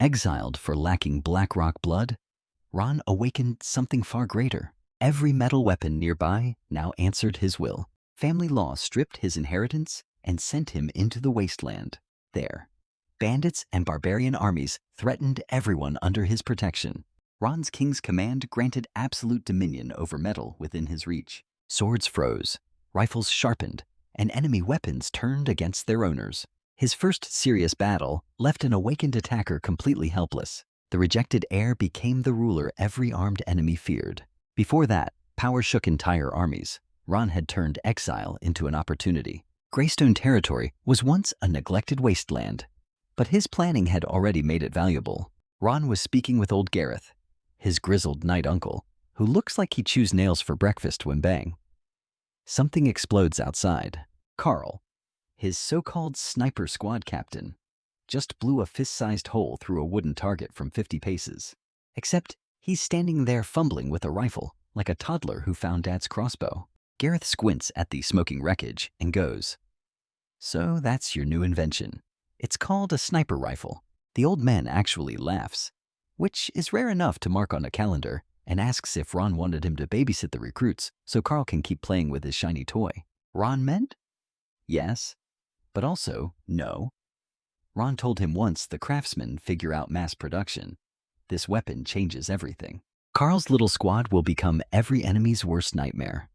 Exiled for lacking Blackrock blood, Ron awakened something far greater. Every metal weapon nearby now answered his will. Family law stripped his inheritance and sent him into the wasteland. There, bandits and barbarian armies threatened everyone under his protection. Ron's king's command granted absolute dominion over metal within his reach. Swords froze, rifles sharpened, and enemy weapons turned against their owners. His first serious battle left an awakened attacker completely helpless. The rejected heir became the ruler every armed enemy feared. Before that, power shook entire armies. Ron had turned exile into an opportunity. Greystones Territory was once a neglected wasteland, but his planning had already made it valuable. Ron was speaking with old Gareth, his grizzled knight uncle, who looks like he chews nails for breakfast when bang. Something explodes outside. Carl, his so-called sniper squad captain, just blew a fist-sized hole through a wooden target from 50 paces. Except he's standing there fumbling with a rifle, like a toddler who found Dad's crossbow. Gareth squints at the smoking wreckage and goes, "So that's your new invention. It's called a sniper rifle." The old man actually laughs, which is rare enough to mark on a calendar, and asks if Ron wanted him to babysit the recruits so Carl can keep playing with his shiny toy. Ron meant yes, but also no. Ron told him once the craftsmen figure out mass production. This weapon changes everything. Carl's little squad will become every enemy's worst nightmare.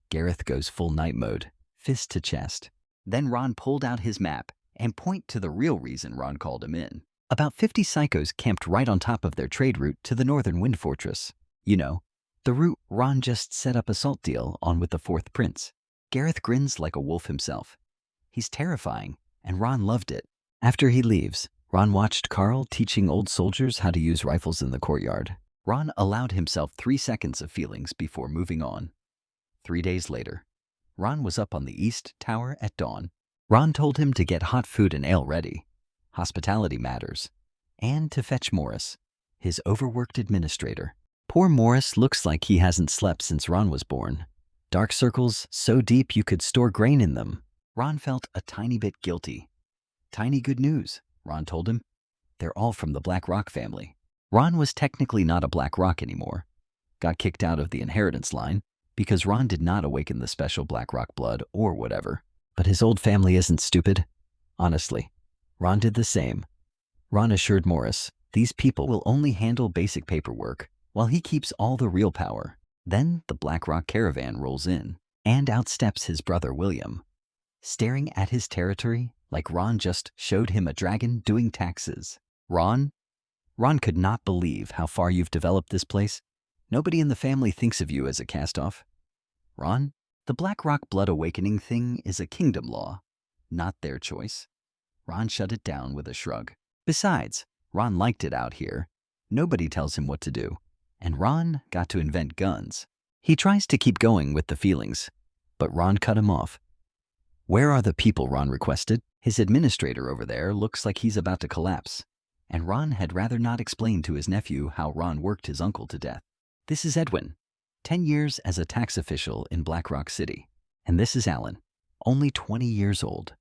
Gareth goes full night mode, fist to chest. Then Ron pulled out his map and pointed to the real reason Ron called him in. About 50 psychos camped right on top of their trade route to the northern wind fortress. You know, the route Ron just set up a salt deal on with the fourth prince. Gareth grins like a wolf himself. He's terrifying, and Ron loved it. After he leaves, Ron watched Carl teaching old soldiers how to use rifles in the courtyard. Ron allowed himself 3 seconds of feelings before moving on. 3 days later, Ron was up on the east tower at dawn. Ron told him to get hot food and ale ready. Hospitality matters. And to fetch Morris, his overworked administrator. Poor Morris looks like he hasn't slept since Ron was born. Dark circles so deep you could store grain in them. Ron felt a tiny bit guilty. Tiny good news, Ron told him. They're all from the Blackrock family. Ron was technically not a Blackrock anymore. Got kicked out of the inheritance line because Ron did not awaken the special Blackrock blood or whatever. But his old family isn't stupid. Honestly, Ron did the same. Ron assured Morris, these people will only handle basic paperwork while he keeps all the real power. Then the Blackrock caravan rolls in, and outsteps his brother William, staring at his territory like Ron just showed him a dragon doing taxes. Ron could not believe how far you've developed this place. Nobody in the family thinks of you as a cast-off. Ron, the Blackrock blood awakening thing is a kingdom law, not their choice. Ron shut it down with a shrug. Besides, Ron liked it out here. Nobody tells him what to do. And Ron got to invent guns. He tries to keep going with the feelings, but Ron cut him off. Where are the people, Ron requested. His administrator over there looks like he's about to collapse. And Ron had rather not explain to his nephew how Ron worked his uncle to death. This is Edwin, 10 years as a tax official in Blackrock City. And this is Alan, only 20 years old,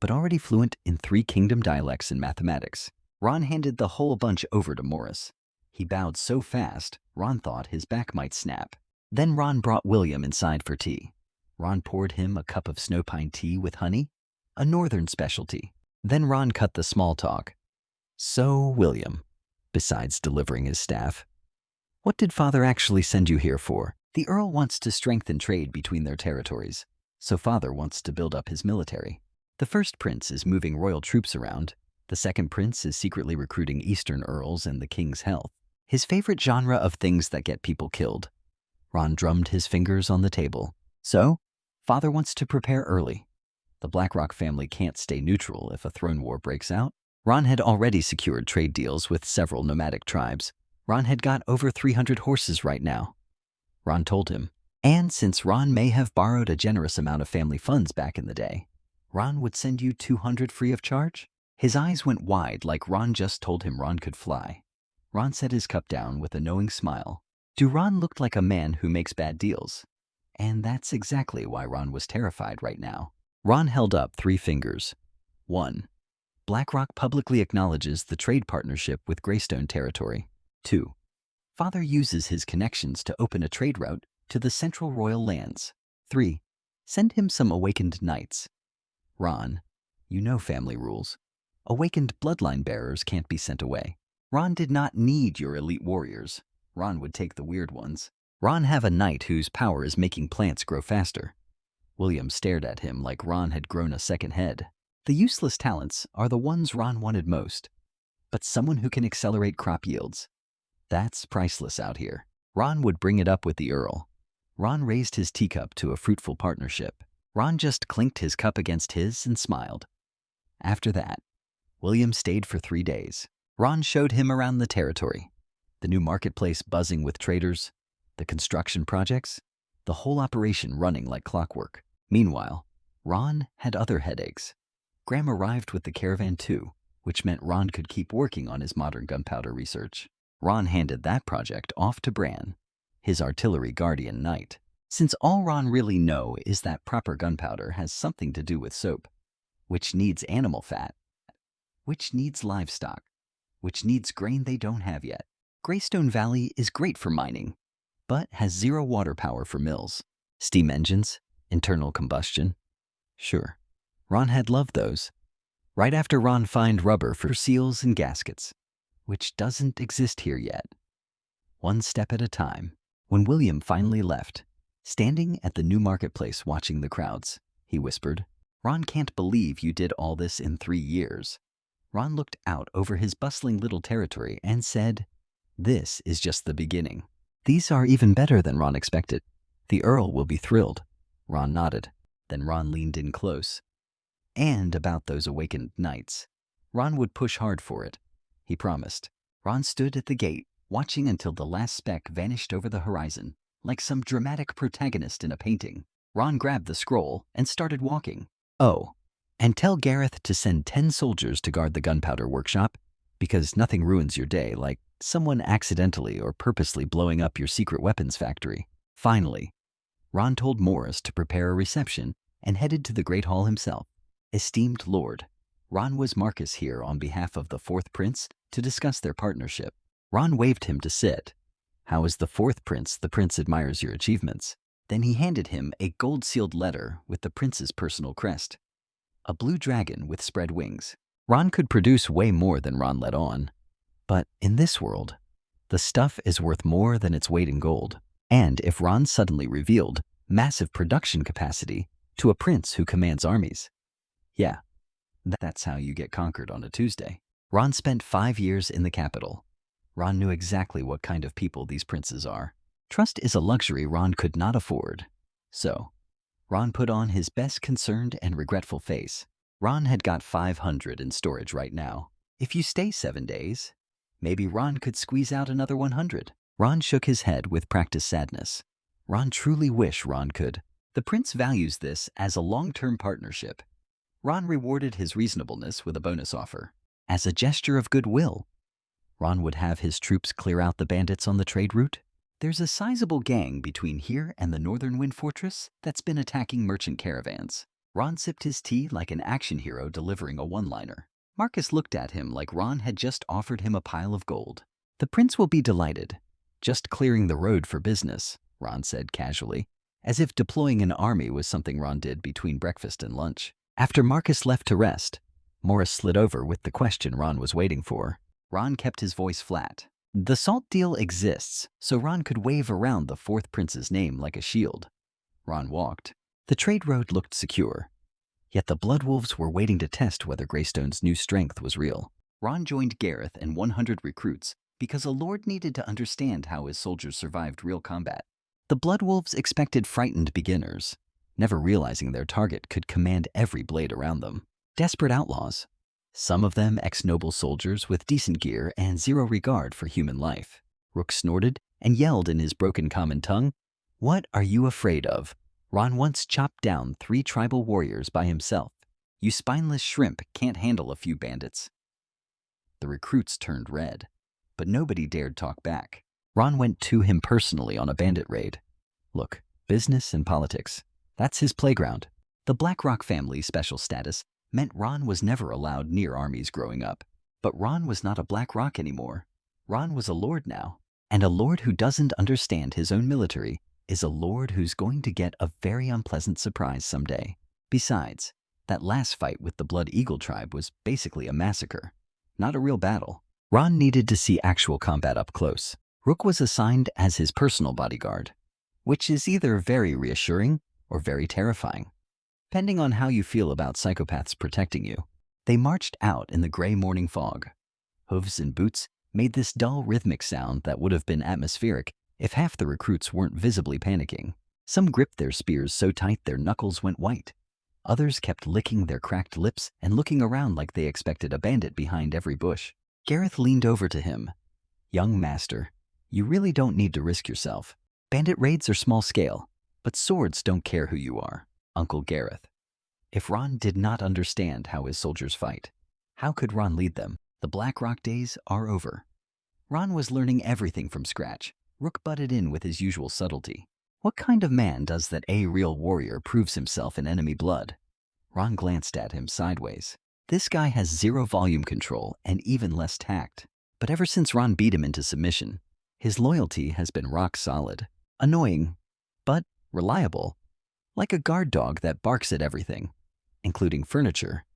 but already fluent in 3 kingdom dialects and mathematics. Ron handed the whole bunch over to Morris. He bowed so fast, Ron thought his back might snap. Then Ron brought William inside for tea. Ron poured him a cup of snowpine tea with honey, a northern specialty. Then Ron cut the small talk. So, William, besides delivering his staff, what did Father actually send you here for? The Earl wants to strengthen trade between their territories, so Father wants to build up his military. The first prince is moving royal troops around. The second prince is secretly recruiting Eastern Earls and the king's health. His favorite genre of things that get people killed. Ron drummed his fingers on the table. So, Father wants to prepare early. The Blackrock family can't stay neutral if a throne war breaks out. Ron had already secured trade deals with several nomadic tribes. Ron had got over 300 horses right now. Ron told him. And since Ron may have borrowed a generous amount of family funds back in the day, Ron would send you 200 free of charge? His eyes went wide like Ron just told him Ron could fly. Ron set his cup down with a knowing smile. To Ron looked like a man who makes bad deals. And that's exactly why Ron was terrified right now. Ron held up 3 fingers. 1. BlackRock publicly acknowledges the trade partnership with Greystones Territory. 2. Father uses his connections to open a trade route to the Central Royal Lands. 3. Send him some awakened knights. Ron, you know family rules. Awakened bloodline bearers can't be sent away. Ron did not need your elite warriors. Ron would take the weird ones. Ron have a knight whose power is making plants grow faster. William stared at him like Ron had grown a second head. The useless talents are the ones Ron wanted most. But someone who can accelerate crop yields. That's priceless out here. Ron would bring it up with the Earl. Ron raised his teacup to a fruitful partnership. Ron just clinked his cup against his and smiled. After that, William stayed for 3 days. Ron showed him around the territory. The new marketplace buzzing with traders, the construction projects, the whole operation running like clockwork. Meanwhile, Ron had other headaches. Graham arrived with the caravan too, which meant Ron could keep working on his modern gunpowder research. Ron handed that project off to Bran, his artillery guardian knight. Since all Ron really knows is that proper gunpowder has something to do with soap, which needs animal fat, which needs livestock, which needs grain they don't have yet. Greystone Valley is great for mining, but has zero water power for mills. Steam engines, internal combustion. Sure, Ron had loved those. Right after Ron found rubber for seals and gaskets, which doesn't exist here yet. One step at a time. When William finally left, standing at the new marketplace watching the crowds, he whispered, "Ron can't believe you did all this in 3 years." Ron looked out over his bustling little territory and said, "This is just the beginning. These are even better than Ron expected. The Earl will be thrilled." Ron nodded. Then Ron leaned in close. "And about those awakened knights. Ron would push hard for it," he promised. Ron stood at the gate, watching until the last speck vanished over the horizon, like some dramatic protagonist in a painting. Ron grabbed the scroll and started walking. "Oh, and tell Gareth to send 10 soldiers to guard the gunpowder workshop, because nothing ruins your day like someone accidentally or purposely blowing up your secret weapons factory." Finally, Ron told Morris to prepare a reception and headed to the Great Hall himself. "Esteemed Lord, Ron was Marcus here on behalf of the 4th Prince to discuss their partnership." Ron waved him to sit. "How is the 4th Prince? The Prince admires your achievements." Then he handed him a gold-sealed letter with the Prince's personal crest. A blue dragon with spread wings. Ron could produce way more than Ron let on. But in this world, the stuff is worth more than its weight in gold. And if Ron suddenly revealed massive production capacity to a prince who commands armies, yeah, that's how you get conquered on a Tuesday. Ron spent 5 years in the capital. Ron knew exactly what kind of people these princes are. Trust is a luxury Ron could not afford. So, Ron put on his best concerned and regretful face. Ron had got 500 in storage right now. If you stay 7 days, maybe Ron could squeeze out another 100. Ron shook his head with practiced sadness. Ron truly wish Ron could. The prince values this as a long-term partnership. Ron rewarded his reasonableness with a bonus offer. As a gesture of goodwill, Ron would have his troops clear out the bandits on the trade route. There's a sizable gang between here and the Northern Wind Fortress that's been attacking merchant caravans. Ron sipped his tea like an action hero delivering a one-liner. Marcus looked at him like Ron had just offered him a pile of gold. "The prince will be delighted. Just clearing the road for business," Ron said casually, as if deploying an army was something Ron did between breakfast and lunch. After Marcus left to rest, Morris slid over with the question Ron was waiting for. Ron kept his voice flat. "The salt deal exists, so Ron could wave around the 4th Prince's name like a shield." Ron walked. The trade road looked secure. Yet the Bloodwolves were waiting to test whether Greystone's new strength was real. Ron joined Gareth and 100 recruits because a lord needed to understand how his soldiers survived real combat. The Bloodwolves expected frightened beginners, never realizing their target could command every blade around them. Desperate outlaws. Some of them ex-noble soldiers with decent gear and zero regard for human life. Rook snorted and yelled in his broken common tongue, "What are you afraid of? Ron once chopped down 3 tribal warriors by himself. You spineless shrimp can't handle a few bandits." The recruits turned red, but nobody dared talk back. Ron went to him personally on a bandit raid. "Look, business and politics, that's his playground. The BlackRock family's special status meant Ron was never allowed near armies growing up. But Ron was not a Black Rock anymore. Ron was a lord now. And a lord who doesn't understand his own military is a lord who's going to get a very unpleasant surprise someday. Besides, that last fight with the Blood Eagle tribe was basically a massacre, not a real battle. Ron needed to see actual combat up close. Rook was assigned as his personal bodyguard, which is either very reassuring or very terrifying, depending on how you feel about psychopaths protecting you. They marched out in the gray morning fog. Hooves and boots made this dull rhythmic sound that would have been atmospheric if half the recruits weren't visibly panicking. Some gripped their spears so tight their knuckles went white. Others kept licking their cracked lips and looking around like they expected a bandit behind every bush. Gareth leaned over to him. "Young master, you really don't need to risk yourself. Bandit raids are small scale, but swords don't care who you are, Uncle Gareth." If Ron did not understand how his soldiers fight, how could Ron lead them? The Black Rock days are over. Ron was learning everything from scratch. Rook butted in with his usual subtlety. What kind of man does that a real warrior proves himself in enemy blood? Ron glanced at him sideways. This guy has zero volume control and even less tact. But ever since Ron beat him into submission, his loyalty has been rock solid. Annoying, but reliable. Like a guard dog that barks at everything, including furniture.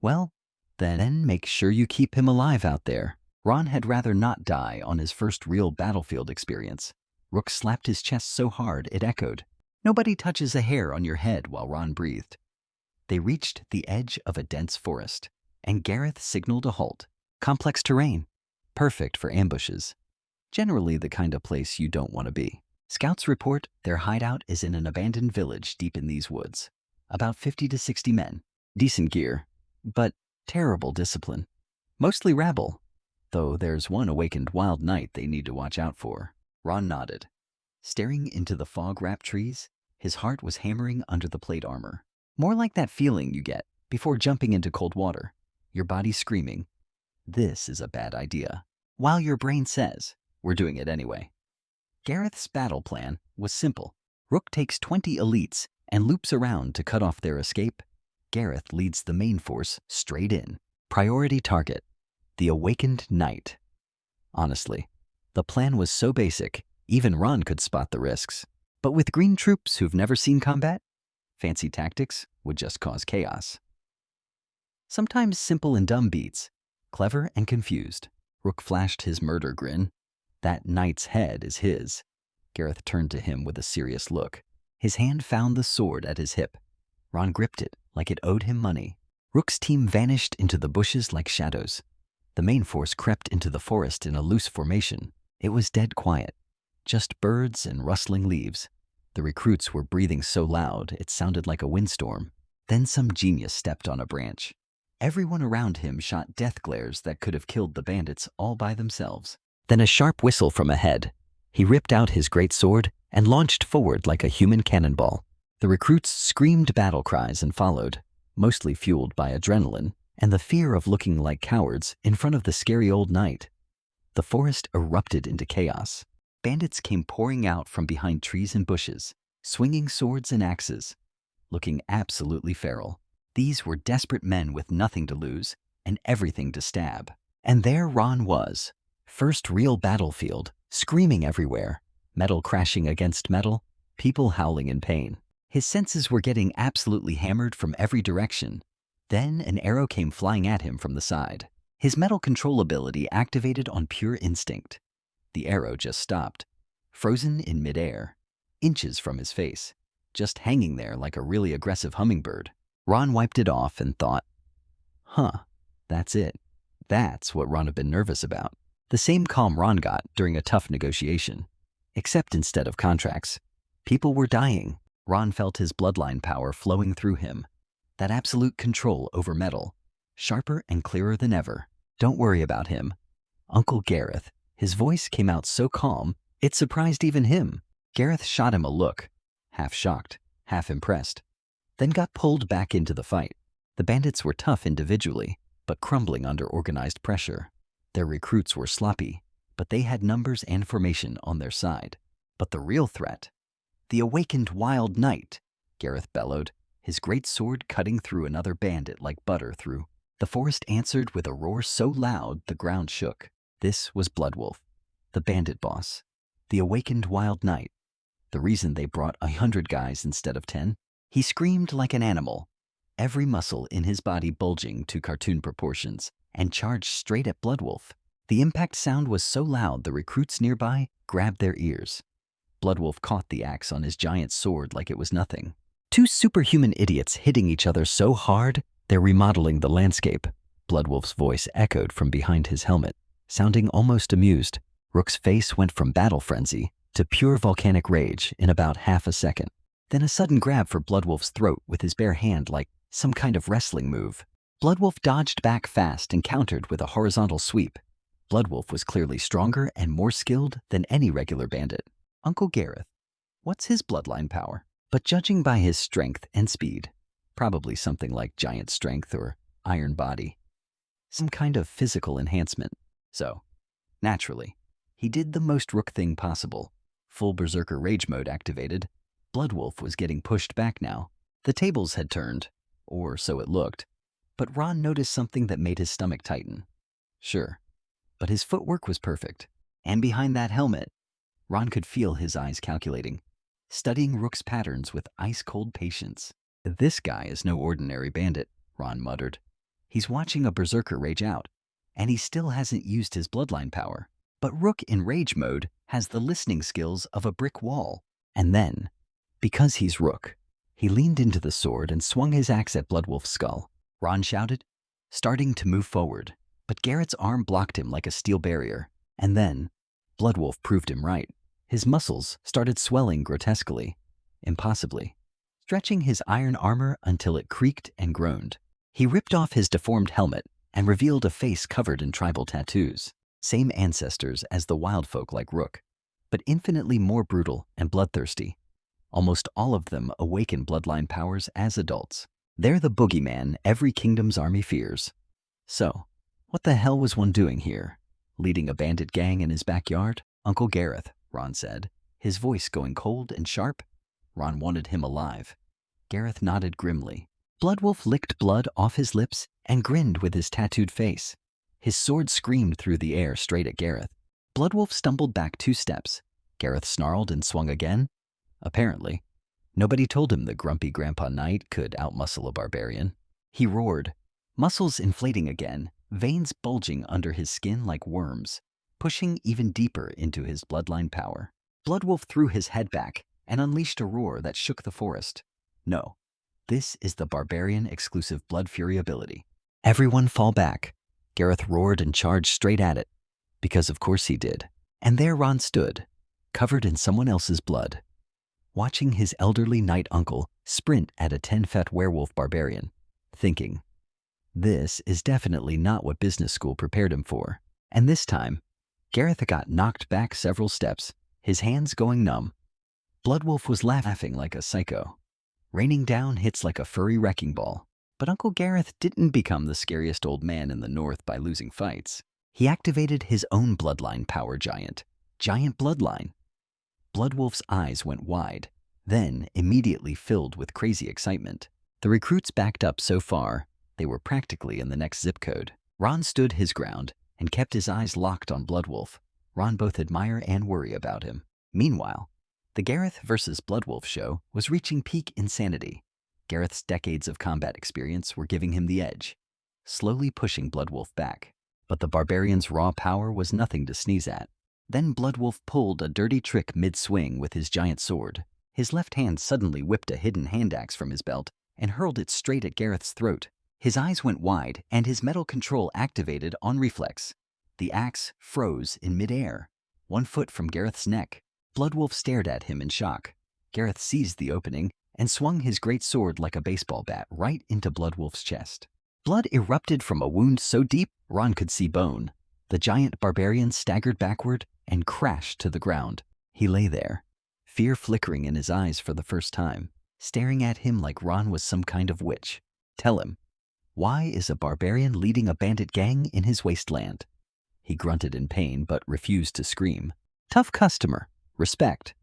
Well, then make sure you keep him alive out there. Ron had rather not die on his first real battlefield experience. Rook slapped his chest so hard it echoed. Nobody touches a hair on your head while Ron breathed. They reached the edge of a dense forest, and Gareth signaled a halt. Complex terrain, perfect for ambushes. Generally the kind of place you don't want to be. Scouts report their hideout is in an abandoned village deep in these woods. About 50 to 60 men. Decent gear, but terrible discipline. Mostly rabble, though there's one awakened wild knight they need to watch out for. Ron nodded. Staring into the fog-wrapped trees, his heart was hammering under the plate armor. More like that feeling you get before jumping into cold water. Your body screaming, "This is a bad idea," while your brain says, "We're doing it anyway." Gareth's battle plan was simple. Rook takes 20 elites and loops around to cut off their escape. Gareth leads the main force straight in. Priority target, the awakened knight. Honestly, the plan was so basic, even Ron could spot the risks. But with green troops who've never seen combat, fancy tactics would just cause chaos. Sometimes simple and dumb beats, clever and confused. Rook flashed his murder grin. "That knight's head is his." Gareth turned to him with a serious look. His hand found the sword at his hip. Ron gripped it like it owed him money. Rook's team vanished into the bushes like shadows. The main force crept into the forest in a loose formation. It was dead quiet, just birds and rustling leaves. The recruits were breathing so loud it sounded like a windstorm. Then some genius stepped on a branch. Everyone around him shot death glares that could have killed the bandits all by themselves. Then a sharp whistle from ahead. He ripped out his great sword and launched forward like a human cannonball. The recruits screamed battle cries and followed, mostly fueled by adrenaline and the fear of looking like cowards in front of the scary old knight. The forest erupted into chaos. Bandits came pouring out from behind trees and bushes, swinging swords and axes, looking absolutely feral. These were desperate men with nothing to lose and everything to stab. And there Ron was, first real battlefield, screaming everywhere, metal crashing against metal, people howling in pain. His senses were getting absolutely hammered from every direction. Then an arrow came flying at him from the side. His metal control ability activated on pure instinct. The arrow just stopped, frozen in midair, inches from his face, just hanging there like a really aggressive hummingbird. Ron wiped it off and thought, that's it. That's what Ron had been nervous about. The same calm Ron got during a tough negotiation. Except instead of contracts, people were dying. Ron felt his bloodline power flowing through him. That absolute control over metal, sharper and clearer than ever. "Don't worry about him, Uncle Gareth." His voice came out so calm, it surprised even him. Gareth shot him a look, half shocked, half impressed, then got pulled back into the fight. The bandits were tough individually, but crumbling under organized pressure. Their recruits were sloppy, but they had numbers and formation on their side. But the real threat, the awakened wild knight, Gareth bellowed, his great sword cutting through another bandit like butter through. The forest answered with a roar so loud the ground shook. This was Bloodwolf, the bandit boss, the awakened wild knight. The reason they brought 100 guys instead of 10. He screamed like an animal, every muscle in his body bulging to cartoon proportions, and charged straight at Bloodwolf. The impact sound was so loud the recruits nearby grabbed their ears. Bloodwolf caught the axe on his giant sword like it was nothing. Two superhuman idiots hitting each other so hard they're remodeling the landscape. Bloodwolf's voice echoed from behind his helmet, sounding almost amused. Rook's face went from battle frenzy to pure volcanic rage in about half a second. Then a sudden grab for Bloodwolf's throat with his bare hand like some kind of wrestling move. Bloodwolf dodged back fast and countered with a horizontal sweep. Bloodwolf was clearly stronger and more skilled than any regular bandit. Uncle Gareth, what's his bloodline power? But judging by his strength and speed, probably something like giant strength or iron body. Some kind of physical enhancement. So, naturally, he did the most Rook thing possible. Full Berserker Rage mode activated. Bloodwolf was getting pushed back now. The tables had turned, or so it looked. But Ron noticed something that made his stomach tighten. Sure, but his footwork was perfect. And behind that helmet, Ron could feel his eyes calculating, studying Rook's patterns with ice-cold patience. This guy is no ordinary bandit, Ron muttered. He's watching a Berserker Rage out, and he still hasn't used his bloodline power. But Rook in Rage mode has the listening skills of a brick wall. And then, because he's Rook, he leaned into the sword and swung his axe at Bloodwolf's skull. Ron shouted, starting to move forward, but Garrett's arm blocked him like a steel barrier. And then, Bloodwolf proved him right. His muscles started swelling grotesquely, impossibly, stretching his iron armor until it creaked and groaned. He ripped off his deformed helmet and revealed a face covered in tribal tattoos. Same ancestors as the wild folk like Rook, but infinitely more brutal and bloodthirsty. Almost all of them awaken bloodline powers as adults. They're the boogeyman every kingdom's army fears. So, what the hell was one doing here? Leading a bandit gang in his backyard? Uncle Gareth, Ron said, his voice going cold and sharp. Ron wanted him alive. Gareth nodded grimly. Bloodwolf licked blood off his lips and grinned with his tattooed face. His sword screamed through the air straight at Gareth. Bloodwolf stumbled back 2 steps. Gareth snarled and swung again. Apparently, nobody told him the grumpy Grandpa Knight could outmuscle a barbarian. He roared, muscles inflating again, veins bulging under his skin like worms, pushing even deeper into his bloodline power. Bloodwolf threw his head back and unleashed a roar that shook the forest. No, this is the barbarian exclusive Blood Fury ability. Everyone fall back. Gareth roared and charged straight at it, because of course he did. And there Ron stood, covered in someone else's blood, watching his elderly knight uncle sprint at a 10-fet werewolf barbarian, thinking, this is definitely not what business school prepared him for. And this time, Gareth got knocked back several steps, his hands going numb. Bloodwolf was laughing like a psycho, raining down hits like a furry wrecking ball. But Uncle Gareth didn't become the scariest old man in the north by losing fights. He activated his own bloodline power giant bloodline. Bloodwolf's eyes went wide, then immediately filled with crazy excitement. The recruits backed up so far, they were practically in the next zip code. Ron stood his ground and kept his eyes locked on Bloodwolf. Ron both admire and worry about him. Meanwhile, the Gareth versus Bloodwolf show was reaching peak insanity. Gareth's decades of combat experience were giving him the edge, slowly pushing Bloodwolf back. But the barbarian's raw power was nothing to sneeze at. Then Bloodwolf pulled a dirty trick mid-swing with his giant sword. His left hand suddenly whipped a hidden hand axe from his belt and hurled it straight at Gareth's throat. His eyes went wide and his metal control activated on reflex. The axe froze in midair, 1 foot from Gareth's neck. Bloodwolf stared at him in shock. Gareth seized the opening and swung his great sword like a baseball bat right into Bloodwolf's chest. Blood erupted from a wound so deep Ron could see bone. The giant barbarian staggered backward and crashed to the ground. He lay there, fear flickering in his eyes for the first time, staring at him like Ron was some kind of witch. Tell him, why is a barbarian leading a bandit gang in his wasteland? He grunted in pain but refused to scream. Tough customer, respect.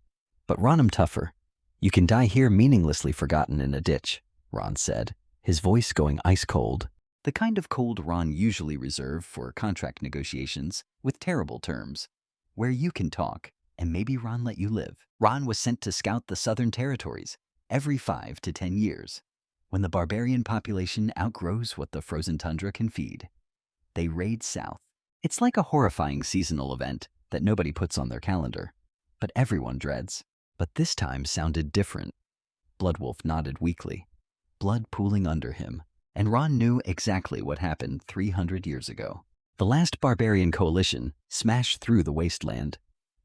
But Ron, I'm tougher. You can die here meaninglessly forgotten in a ditch. Ron said, his voice going ice cold, the kind of cold Ron usually reserved for contract negotiations with terrible terms, where you can talk and maybe Ron let you live. Ron was sent to scout the southern territories every 5 to 10 years. When the barbarian population outgrows what the frozen tundra can feed, they raid south. It's like a horrifying seasonal event that nobody puts on their calendar, but everyone dreads. But this time sounded different. Bloodwolf nodded weakly, blood pooling under him, and Ron knew exactly what happened 300 years ago. The last barbarian coalition smashed through the wasteland,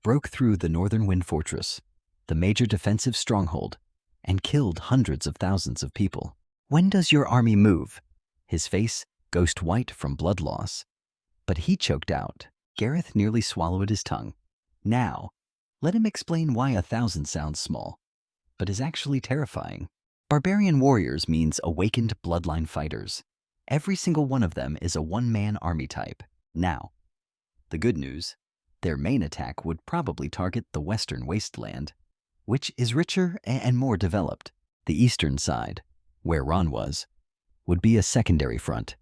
broke through the northern wind fortress, the major defensive stronghold, and killed hundreds of thousands of people. When does your army move? His face ghost white from blood loss. But he choked out. Gareth nearly swallowed his tongue. Now, let him explain why 1,000 sounds small, but is actually terrifying. Barbarian warriors means awakened bloodline fighters. Every single one of them is a one-man army type. Now, the good news, their main attack would probably target the western wasteland, which is richer and more developed. The eastern side, where Ron was, would be a secondary front,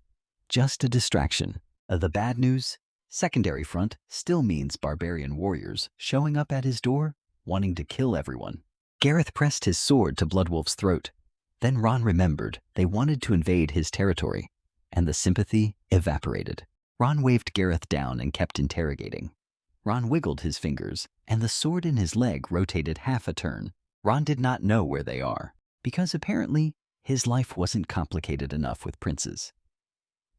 just a distraction. The bad news, secondary front still means barbarian warriors showing up at his door, wanting to kill everyone. Gareth pressed his sword to Bloodwolf's throat. Then Ron remembered they wanted to invade his territory, and the sympathy evaporated. Ron waved Gareth down and kept interrogating. Ron wiggled his fingers, and the sword in his leg rotated half a turn. Ron did not know where they are, because apparently his life wasn't complicated enough with princes.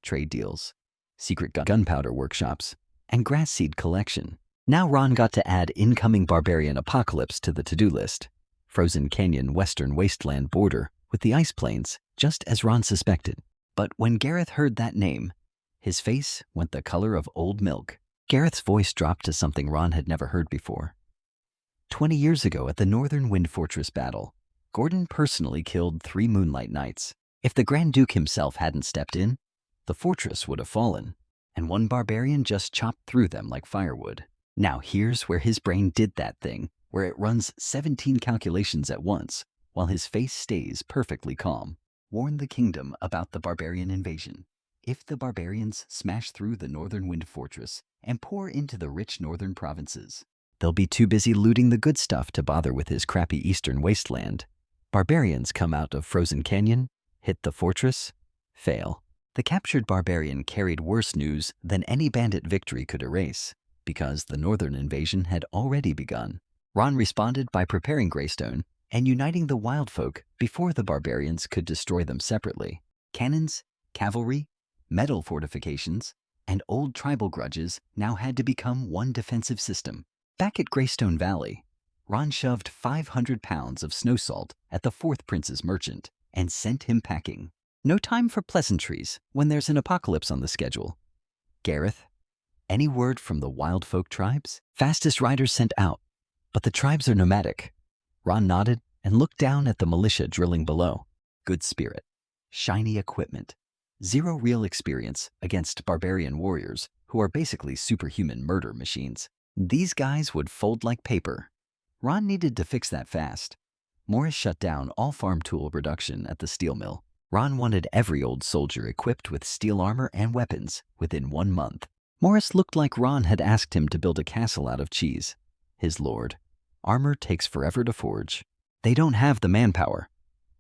Trade deals, secret gunpowder workshops, and grass seed collection. Now Ron got to add incoming barbarian apocalypse to the to-do list. Frozen Canyon western wasteland border with the ice plains, just as Ron suspected. But when Gareth heard that name, his face went the color of old milk. Gareth's voice dropped to something Ron had never heard before. 20 years ago at the Northern Wind Fortress battle, Gordon personally killed 3 Moonlight Knights. If the Grand Duke himself hadn't stepped in, the fortress would have fallen, and one barbarian just chopped through them like firewood. Now here's where his brain did that thing, where it runs 17 calculations at once, while his face stays perfectly calm. Warn the kingdom about the barbarian invasion. If the barbarians smash through the Northern Wind Fortress and pour into the rich northern provinces, they'll be too busy looting the good stuff to bother with his crappy eastern wasteland. Barbarians come out of Frozen Canyon, hit the fortress, fail. The captured barbarian carried worse news than any bandit victory could erase, because the northern invasion had already begun. Ron responded by preparing Greystone and uniting the wild folk before the barbarians could destroy them separately. Cannons, cavalry, metal fortifications, and old tribal grudges now had to become one defensive system. Back at Greystone Valley, Ron shoved 500 pounds of snow salt at the 4th Prince's merchant and sent him packing. No time for pleasantries when there's an apocalypse on the schedule. Gareth, any word from the wild folk tribes? Fastest riders sent out, but the tribes are nomadic. Ron nodded and looked down at the militia drilling below. Good spirit, shiny equipment, zero real experience against barbarian warriors who are basically superhuman murder machines. These guys would fold like paper. Ron needed to fix that fast. Morris shut down all farm tool production at the steel mill. Ron wanted every old soldier equipped with steel armor and weapons within 1 month. Morris looked like Ron had asked him to build a castle out of cheese. His lord, armor takes forever to forge. They don't have the manpower.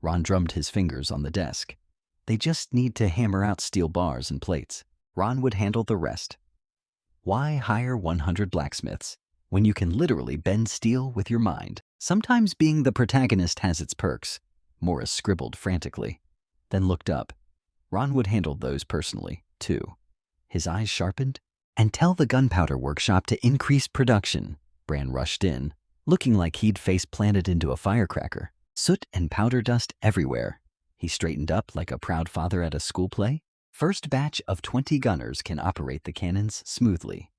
Ron drummed his fingers on the desk. They just need to hammer out steel bars and plates. Ron would handle the rest. Why hire 100 blacksmiths when you can literally bend steel with your mind? Sometimes being the protagonist has its perks. Morris scribbled frantically, then looked up. Ron would handle those personally, too. His eyes sharpened. And tell the gunpowder workshop to increase production. Bran rushed in, looking like he'd face planted into a firecracker. Soot and powder dust everywhere. He straightened up like a proud father at a school play. First batch of 20 gunners can operate the cannons smoothly.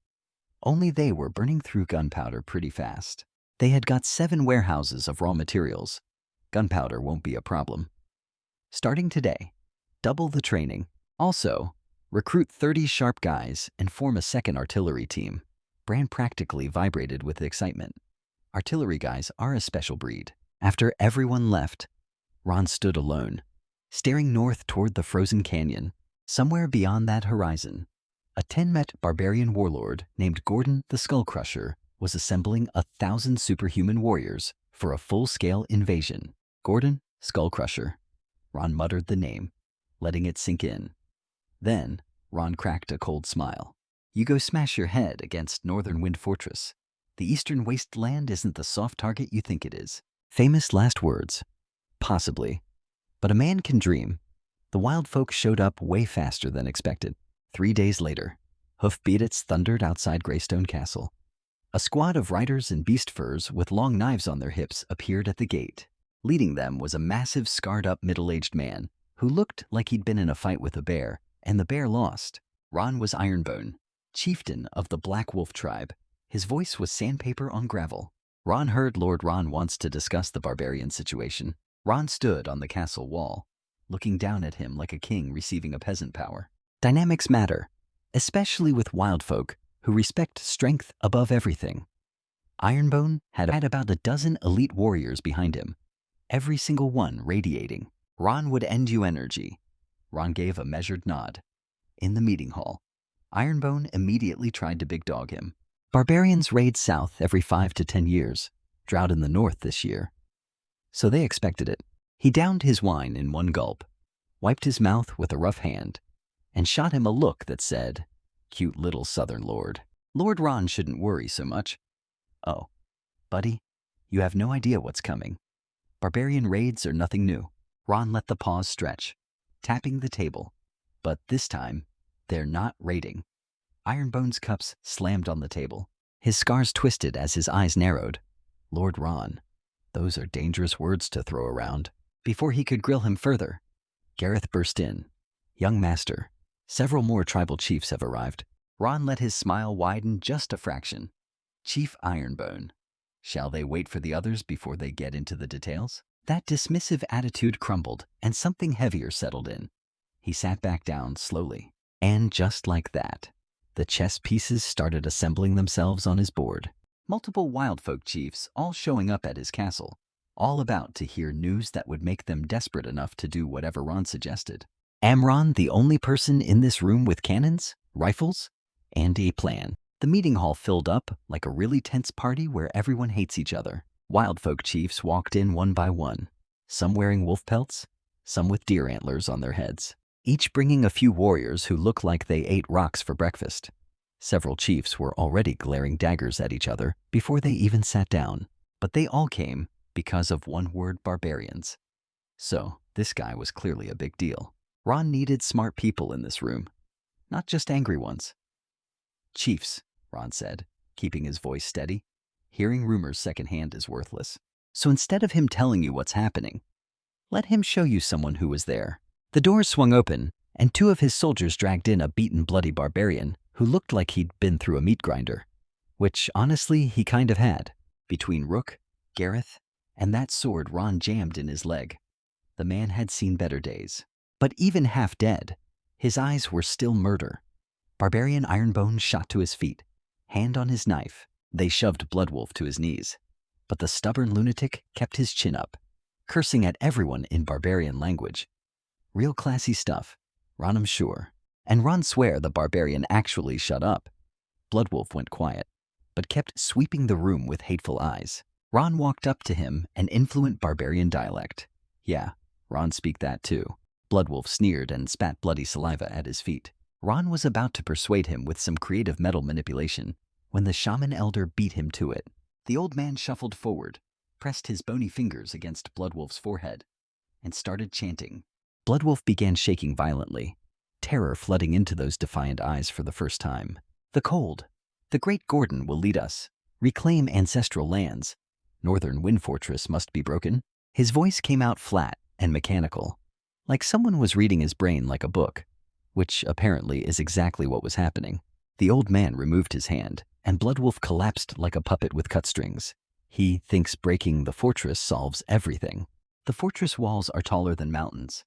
Only they were burning through gunpowder pretty fast. They had got 7 warehouses of raw materials. Gunpowder won't be a problem. Starting today, double the training. Also, recruit 30 sharp guys and form a second artillery team. Bran practically vibrated with excitement. Artillery guys are a special breed. After everyone left, Ron stood alone, staring north toward the frozen canyon. Somewhere beyond that horizon, a 10-met barbarian warlord named Gordon the Skullcrusher was assembling 1,000 superhuman warriors for a full-scale invasion. Gordon Skullcrusher. Ron muttered the name, letting it sink in. Then, Ron cracked a cold smile. You go smash your head against Northern Wind Fortress. The eastern wasteland isn't the soft target you think it is. Famous last words. Possibly. But a man can dream. The wild folk showed up way faster than expected. 3 days later, hoofbeats thundered outside Greystone Castle. A squad of riders in beast furs with long knives on their hips appeared at the gate. Leading them was a massive, scarred-up middle-aged man who looked like he'd been in a fight with a bear, and the bear lost. Ron was Ironbone, chieftain of the Black Wolf tribe. His voice was sandpaper on gravel. Ron heard Lord Ron wants to discuss the barbarian situation. Ron stood on the castle wall, looking down at him like a king receiving a peasant power. Dynamics matter, especially with wild folk who respect strength above everything. Ironbone had about a dozen elite warriors behind him, every single one radiating. Ron would end you energy. Ron gave a measured nod. In the meeting hall, Ironbone immediately tried to big dog him. Barbarians raid south every 5 to 10 years, drought in the north this year. So they expected it. He downed his wine in one gulp, wiped his mouth with a rough hand, and shot him a look that said, "Cute little southern lord." Lord Ron shouldn't worry so much. Oh, buddy, you have no idea what's coming. Barbarian raids are nothing new. Ron let the pause stretch, tapping the table. But this time, they're not raiding. Ironbone's cups slammed on the table. His scars twisted as his eyes narrowed. Lord Ron, those are dangerous words to throw around. Before he could grill him further, Gareth burst in. Young master, several more tribal chiefs have arrived. Ron let his smile widen just a fraction. Chief Ironbone. Shall they wait for the others before they get into the details? That dismissive attitude crumbled, and something heavier settled in. He sat back down slowly. And just like that, the chess pieces started assembling themselves on his board. Multiple wildfolk chiefs all showing up at his castle, all about to hear news that would make them desperate enough to do whatever Ron suggested. Am Ron the only person in this room with cannons, rifles, and a plan? The meeting hall filled up like a really tense party where everyone hates each other. Wildfolk chiefs walked in one by one, some wearing wolf pelts, some with deer antlers on their heads, each bringing a few warriors who looked like they ate rocks for breakfast. Several chiefs were already glaring daggers at each other before they even sat down, but they all came because of one word: barbarians. So this guy was clearly a big deal. Ron needed smart people in this room, not just angry ones. Chiefs, Ron said, keeping his voice steady. Hearing rumors secondhand is worthless. So instead of him telling you what's happening, let him show you someone who was there. The doors swung open, and 2 of his soldiers dragged in a beaten, bloody barbarian who looked like he'd been through a meat grinder, which honestly he kind of had. Between Rook, Gareth, and that sword Ron jammed in his leg, the man had seen better days. But even half dead, his eyes were still murder. Barbarian Ironbone shot to his feet, hand on his knife. They shoved Bloodwolf to his knees, but the stubborn lunatic kept his chin up, cursing at everyone in barbarian language. Real classy stuff, Ron, I'm sure. And Ron swear the barbarian actually shut up. Bloodwolf went quiet, but kept sweeping the room with hateful eyes. Ron walked up to him and influent barbarian dialect. Yeah, Ron speak that too. Bloodwolf sneered and spat bloody saliva at his feet. Ron was about to persuade him with some creative metal manipulation when the shaman elder beat him to it. The old man shuffled forward, pressed his bony fingers against Bloodwolf's forehead, and started chanting. Bloodwolf began shaking violently, terror flooding into those defiant eyes for the first time. The cold. The great Gordon will lead us. Reclaim ancestral lands. Northern Wind Fortress must be broken. His voice came out flat and mechanical, like someone was reading his brain like a book, which apparently is exactly what was happening. The old man removed his hand, and Bloodwolf collapsed like a puppet with cut strings. He thinks breaking the fortress solves everything. The fortress walls are taller than mountains.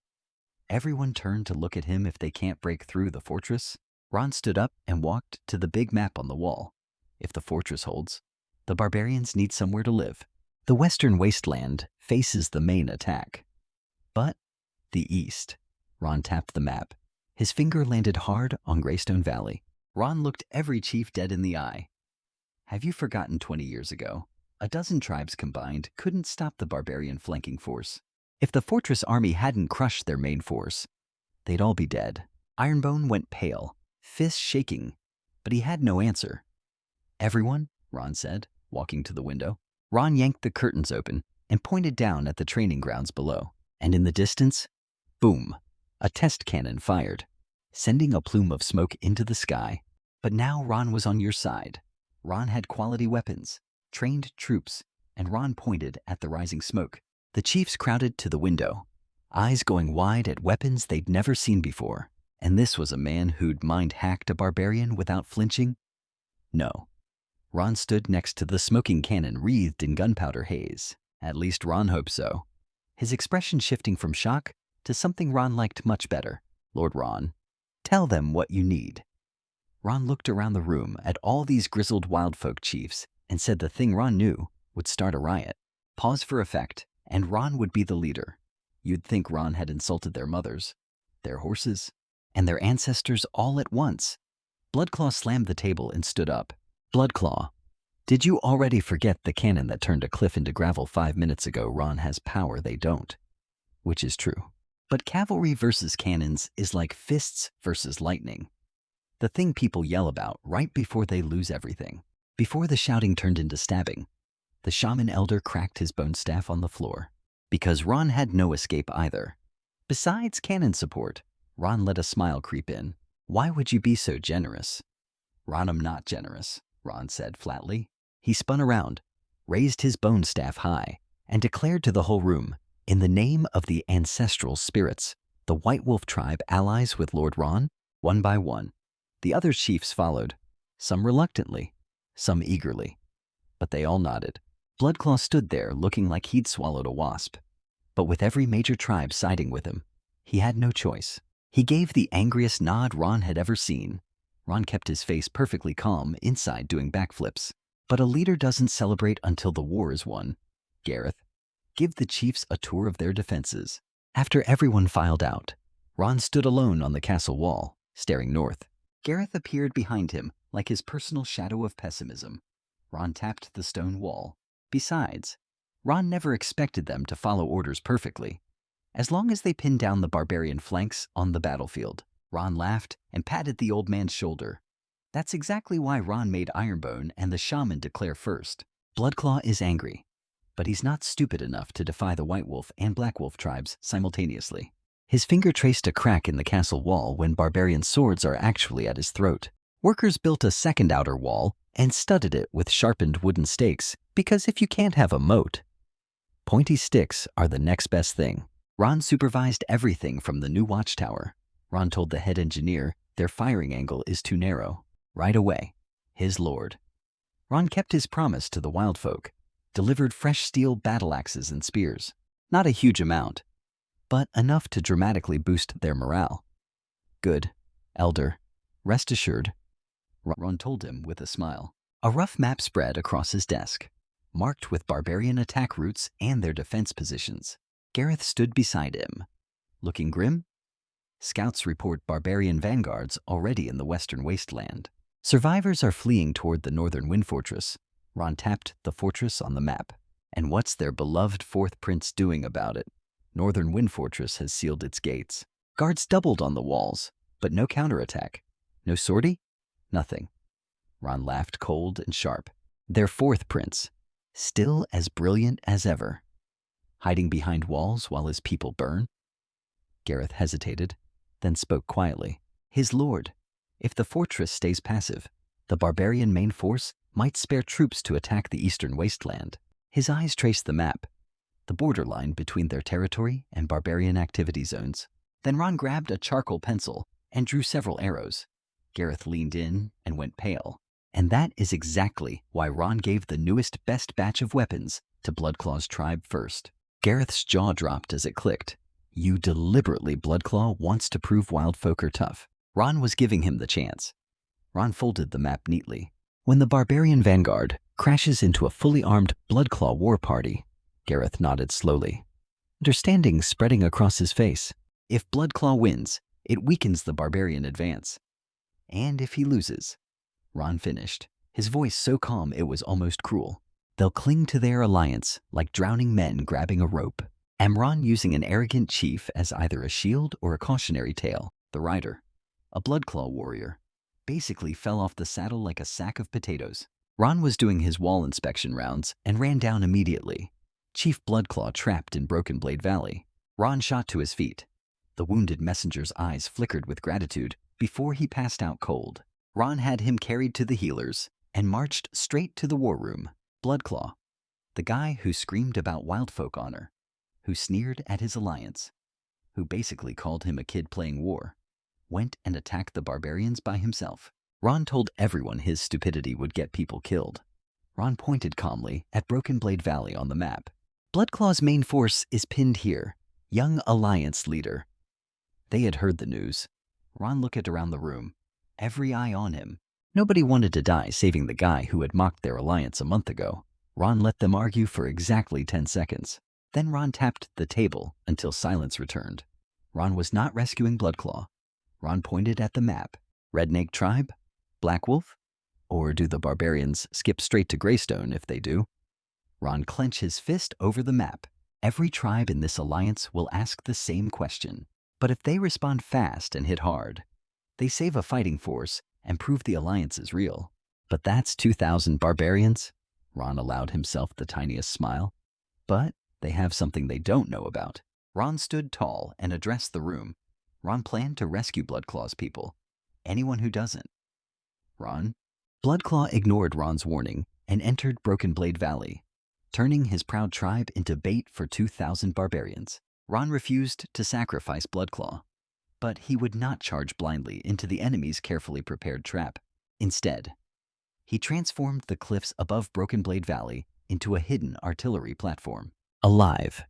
Everyone turned to look at him. If they can't break through the fortress. Ron stood up and walked to the big map on the wall. If the fortress holds, the barbarians need somewhere to live. The western wasteland faces the main attack. But The east. Ron tapped the map. His finger landed hard on Greystone Valley. Ron looked every chief dead in the eye. Have you forgotten 20 years ago? A dozen tribes combined couldn't stop the barbarian flanking force. If the fortress army hadn't crushed their main force, they'd all be dead. Ironbone went pale, fists shaking, but he had no answer. Everyone, Ron said, walking to the window. Ron yanked the curtains open and pointed down at the training grounds below. And in the distance, boom, a test cannon fired, sending a plume of smoke into the sky. But now Ron was on your side. Ron had quality weapons, trained troops, and Ron pointed at the rising smoke. The chiefs crowded to the window, eyes going wide at weapons they'd never seen before. And this was a man who'd mind-hacked a barbarian without flinching? No. Ron stood next to the smoking cannon wreathed in gunpowder haze. At least Ron hoped so. His expression shifting from shock to something Ron liked much better. Lord Ron, tell them what you need. Ron looked around the room at all these grizzled wildfolk chiefs and said the thing Ron knew would start a riot. Pause for effect, and Ron would be the leader. You'd think Ron had insulted their mothers, their horses, and their ancestors all at once. Bloodclaw slammed the table and stood up. Bloodclaw, did you already forget the cannon that turned a cliff into gravel 5 minutes ago? Ron has power they don't. Which is true. But cavalry versus cannons is like fists versus lightning. The thing people yell about right before they lose everything. Before the shouting turned into stabbing, the shaman elder cracked his bone staff on the floor. Because Ron had no escape either. Besides cannon support, Ron let a smile creep in. Why would you be so generous? Ron, I'm not generous, Ron said flatly. He spun around, raised his bone staff high, and declared to the whole room, in the name of the ancestral spirits, the White Wolf tribe allies with Lord Ron. One by one, the other chiefs followed, some reluctantly, some eagerly. But they all nodded. Bloodclaw stood there looking like he'd swallowed a wasp. But with every major tribe siding with him, he had no choice. He gave the angriest nod Ron had ever seen. Ron kept his face perfectly calm inside doing backflips. But a leader doesn't celebrate until the war is won. Gareth, give the chiefs a tour of their defenses. After everyone filed out, Ron stood alone on the castle wall, staring north. Gareth appeared behind him like his personal shadow of pessimism. Ron tapped the stone wall. Besides, Ron never expected them to follow orders perfectly. As long as they pinned down the barbarian flanks on the battlefield, Ron laughed and patted the old man's shoulder. That's exactly why Ron made Ironbone and the shaman declare first. Bloodclaw is angry, but he's not stupid enough to defy the White Wolf and Black Wolf tribes simultaneously. His finger traced a crack in the castle wall when barbarian swords are actually at his throat. Workers built a second outer wall and studded it with sharpened wooden stakes, because if you can't have a moat, pointy sticks are the next best thing. Ron supervised everything from the new watchtower. Ron told the head engineer their firing angle is too narrow. Right away, his lord. Ron kept his promise to the wildfolk, delivered fresh steel battle axes and spears. Not a huge amount, but enough to dramatically boost their morale. Good, elder, rest assured, Ron told him with a smile. A rough map spread across his desk, marked with barbarian attack routes and their defense positions. Gareth stood beside him, looking grim. Scouts report barbarian vanguards already in the western wasteland. Survivors are fleeing toward the northern wind fortress. Ron tapped the fortress on the map. And what's their beloved fourth prince doing about it? Northern wind fortress has sealed its gates. Guards doubled on the walls, but no counterattack. No sortie? Nothing. Ron laughed cold and sharp. Their fourth prince, still as brilliant as ever, hiding behind walls while his people burn? Gareth hesitated, then spoke quietly. His lord, if the fortress stays passive, the barbarian main force might spare troops to attack the eastern wasteland. His eyes traced the map, the borderline between their territory and barbarian activity zones. Then Ron grabbed a charcoal pencil and drew several arrows. Gareth leaned in and went pale. And that is exactly why Ron gave the newest best batch of weapons to Bloodclaw's tribe first. Gareth's jaw dropped as it clicked. You deliberately, Bloodclaw wants to prove wildfolk are tough. Ron was giving him the chance. Ron folded the map neatly. When the barbarian vanguard crashes into a fully armed Bloodclaw war party, Gareth nodded slowly, understanding spreading across his face. If Bloodclaw wins, it weakens the barbarian advance. And if he loses, Ron finished, his voice so calm it was almost cruel. They'll cling to their alliance like drowning men grabbing a rope. Ron using an arrogant chief as either a shield or a cautionary tale. The rider, a Bloodclaw warrior, basically fell off the saddle like a sack of potatoes. Ron was doing his wall inspection rounds and ran down immediately. Chief Bloodclaw trapped in Broken Blade Valley. Ron shot to his feet. The wounded messenger's eyes flickered with gratitude before he passed out cold. Ron had him carried to the healers and marched straight to the war room. Bloodclaw, the guy who screamed about wildfolk honor, who sneered at his alliance, who basically called him a kid playing war, went and attacked the barbarians by himself. Ron told everyone his stupidity would get people killed. Ron pointed calmly at Broken Blade Valley on the map. Bloodclaw's main force is pinned here. Young alliance leader. They had heard the news. Ron looked around the room, every eye on him. Nobody wanted to die saving the guy who had mocked their alliance a month ago. Ron let them argue for exactly 10 seconds. Then Ron tapped the table until silence returned. Ron was not rescuing Bloodclaw. Ron pointed at the map. Redneck tribe? Black Wolf? Or do the barbarians skip straight to Greystone if they do? Ron clenched his fist over the map. Every tribe in this alliance will ask the same question. But if they respond fast and hit hard, they save a fighting force and prove the alliance is real. But that's 2,000 barbarians? Ron allowed himself the tiniest smile. But they have something they don't know about. Ron stood tall and addressed the room. Ron planned to rescue Bloodclaw's people. Anyone who doesn't. Ron? Bloodclaw ignored Ron's warning and entered Broken Blade Valley, turning his proud tribe into bait for 2,000 barbarians. Ron refused to sacrifice Bloodclaw, but he would not charge blindly into the enemy's carefully prepared trap. Instead, he transformed the cliffs above Broken Blade Valley into a hidden artillery platform. Alive.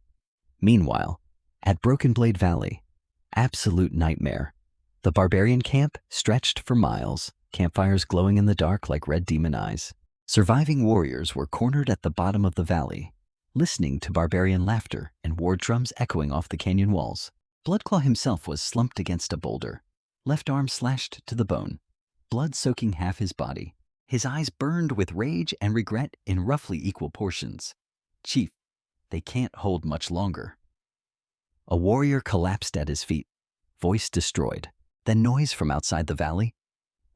Meanwhile, at Broken Blade Valley, absolute nightmare. The barbarian camp stretched for miles, campfires glowing in the dark like red demon eyes. Surviving warriors were cornered at the bottom of the valley, listening to barbarian laughter and war drums echoing off the canyon walls. Bloodclaw himself was slumped against a boulder, left arm slashed to the bone, blood soaking half his body. His eyes burned with rage and regret in roughly equal portions. Chief, they can't hold much longer. A warrior collapsed at his feet, voice destroyed. Then noise from outside the valley,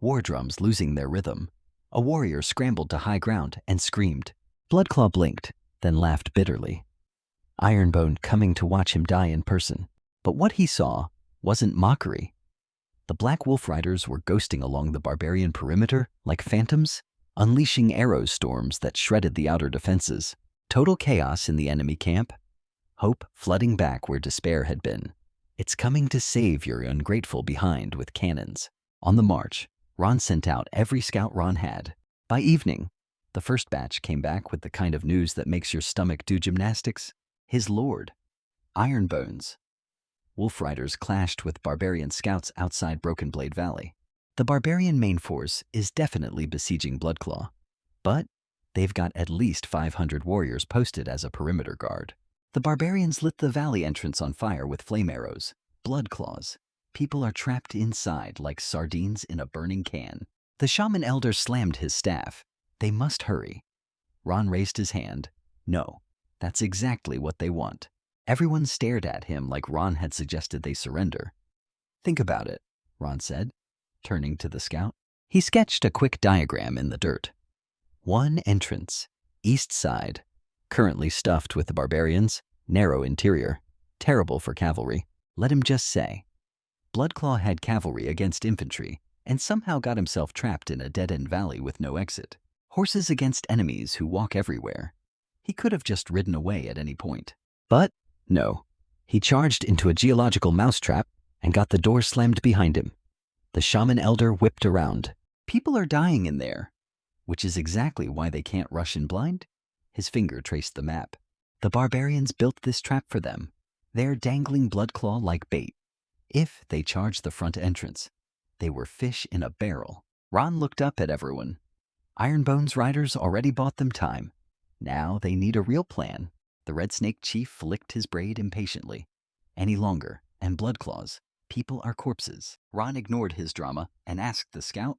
war drums losing their rhythm. A warrior scrambled to high ground and screamed. Bloodclaw blinked, then laughed bitterly. Ironbone coming to watch him die in person. But what he saw wasn't mockery. The Black Wolf Riders were ghosting along the barbarian perimeter like phantoms, unleashing arrow storms that shredded the outer defenses. Total chaos in the enemy camp, hope flooding back where despair had been. It's coming to save your ungrateful behind with cannons. On the march, Ron sent out every scout Ron had. By evening, the first batch came back with the kind of news that makes your stomach do gymnastics. His lord, Ironbones. Wolf Riders clashed with barbarian scouts outside Broken Blade Valley. The barbarian main force is definitely besieging Bloodclaw, but they've got at least 500 warriors posted as a perimeter guard. The barbarians lit the valley entrance on fire with flame arrows, Bloodclaws. People are trapped inside like sardines in a burning can. The shaman elder slammed his staff. They must hurry. Ron raised his hand. No, that's exactly what they want. Everyone stared at him like Ron had suggested they surrender. Think about it, Ron said, turning to the scout. He sketched a quick diagram in the dirt. One entrance, east side, currently stuffed with the barbarians, narrow interior, terrible for cavalry. Let him just say. Bloodclaw had cavalry against infantry and somehow got himself trapped in a dead-end valley with no exit. Horses against enemies who walk everywhere. He could have just ridden away at any point. But no, he charged into a geological mousetrap and got the door slammed behind him. The shaman elder whipped around. People are dying in there, which is exactly why they can't rush in blind. His finger traced the map. The barbarians built this trap for them. They're dangling Bloodclaw like bait. If they charged the front entrance, they were fish in a barrel. Ron looked up at everyone. Ironbones riders already bought them time. Now they need a real plan. The Red Snake chief flicked his braid impatiently. Any longer, and blood claws. People are corpses. Ron ignored his drama and asked the scout,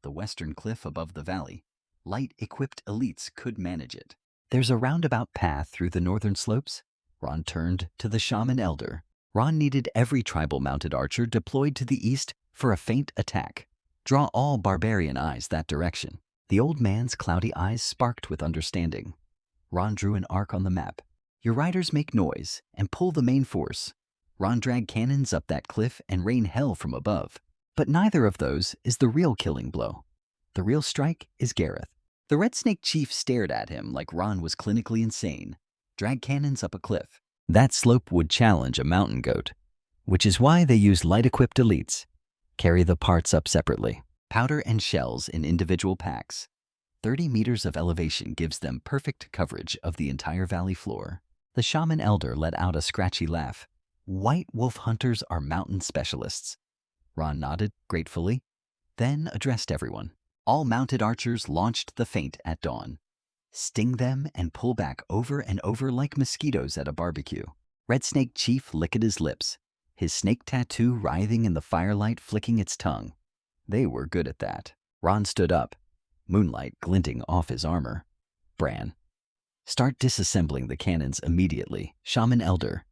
the western cliff above the valley. Light-equipped elites could manage it. There's a roundabout path through the northern slopes. Ron turned to the shaman elder. Ron needed every tribal mounted archer deployed to the east for a feint attack. Draw all barbarian eyes that direction. The old man's cloudy eyes sparked with understanding. Ron drew an arc on the map. Your riders make noise and pull the main force. Ron dragged cannons up that cliff and rain hell from above. But neither of those is the real killing blow. The real strike is Gareth. The Red Snake Chief stared at him like Ron was clinically insane. Drag cannons up a cliff. That slope would challenge a mountain goat, which is why they use light-equipped elites. Carry the parts up separately. Powder and shells in individual packs. 30 meters of elevation gives them perfect coverage of the entire valley floor. The shaman elder let out a scratchy laugh. White wolf hunters are mountain specialists. Ron nodded gratefully, then addressed everyone. All mounted archers launched the feint at dawn. Sting them and pull back over and over like mosquitoes at a barbecue. Red Snake Chief licked his lips, his snake tattoo writhing in the firelight, flicking its tongue. They were good at that. Ron stood up, moonlight glinting off his armor. Bran, start disassembling the cannons immediately. Shaman Elder,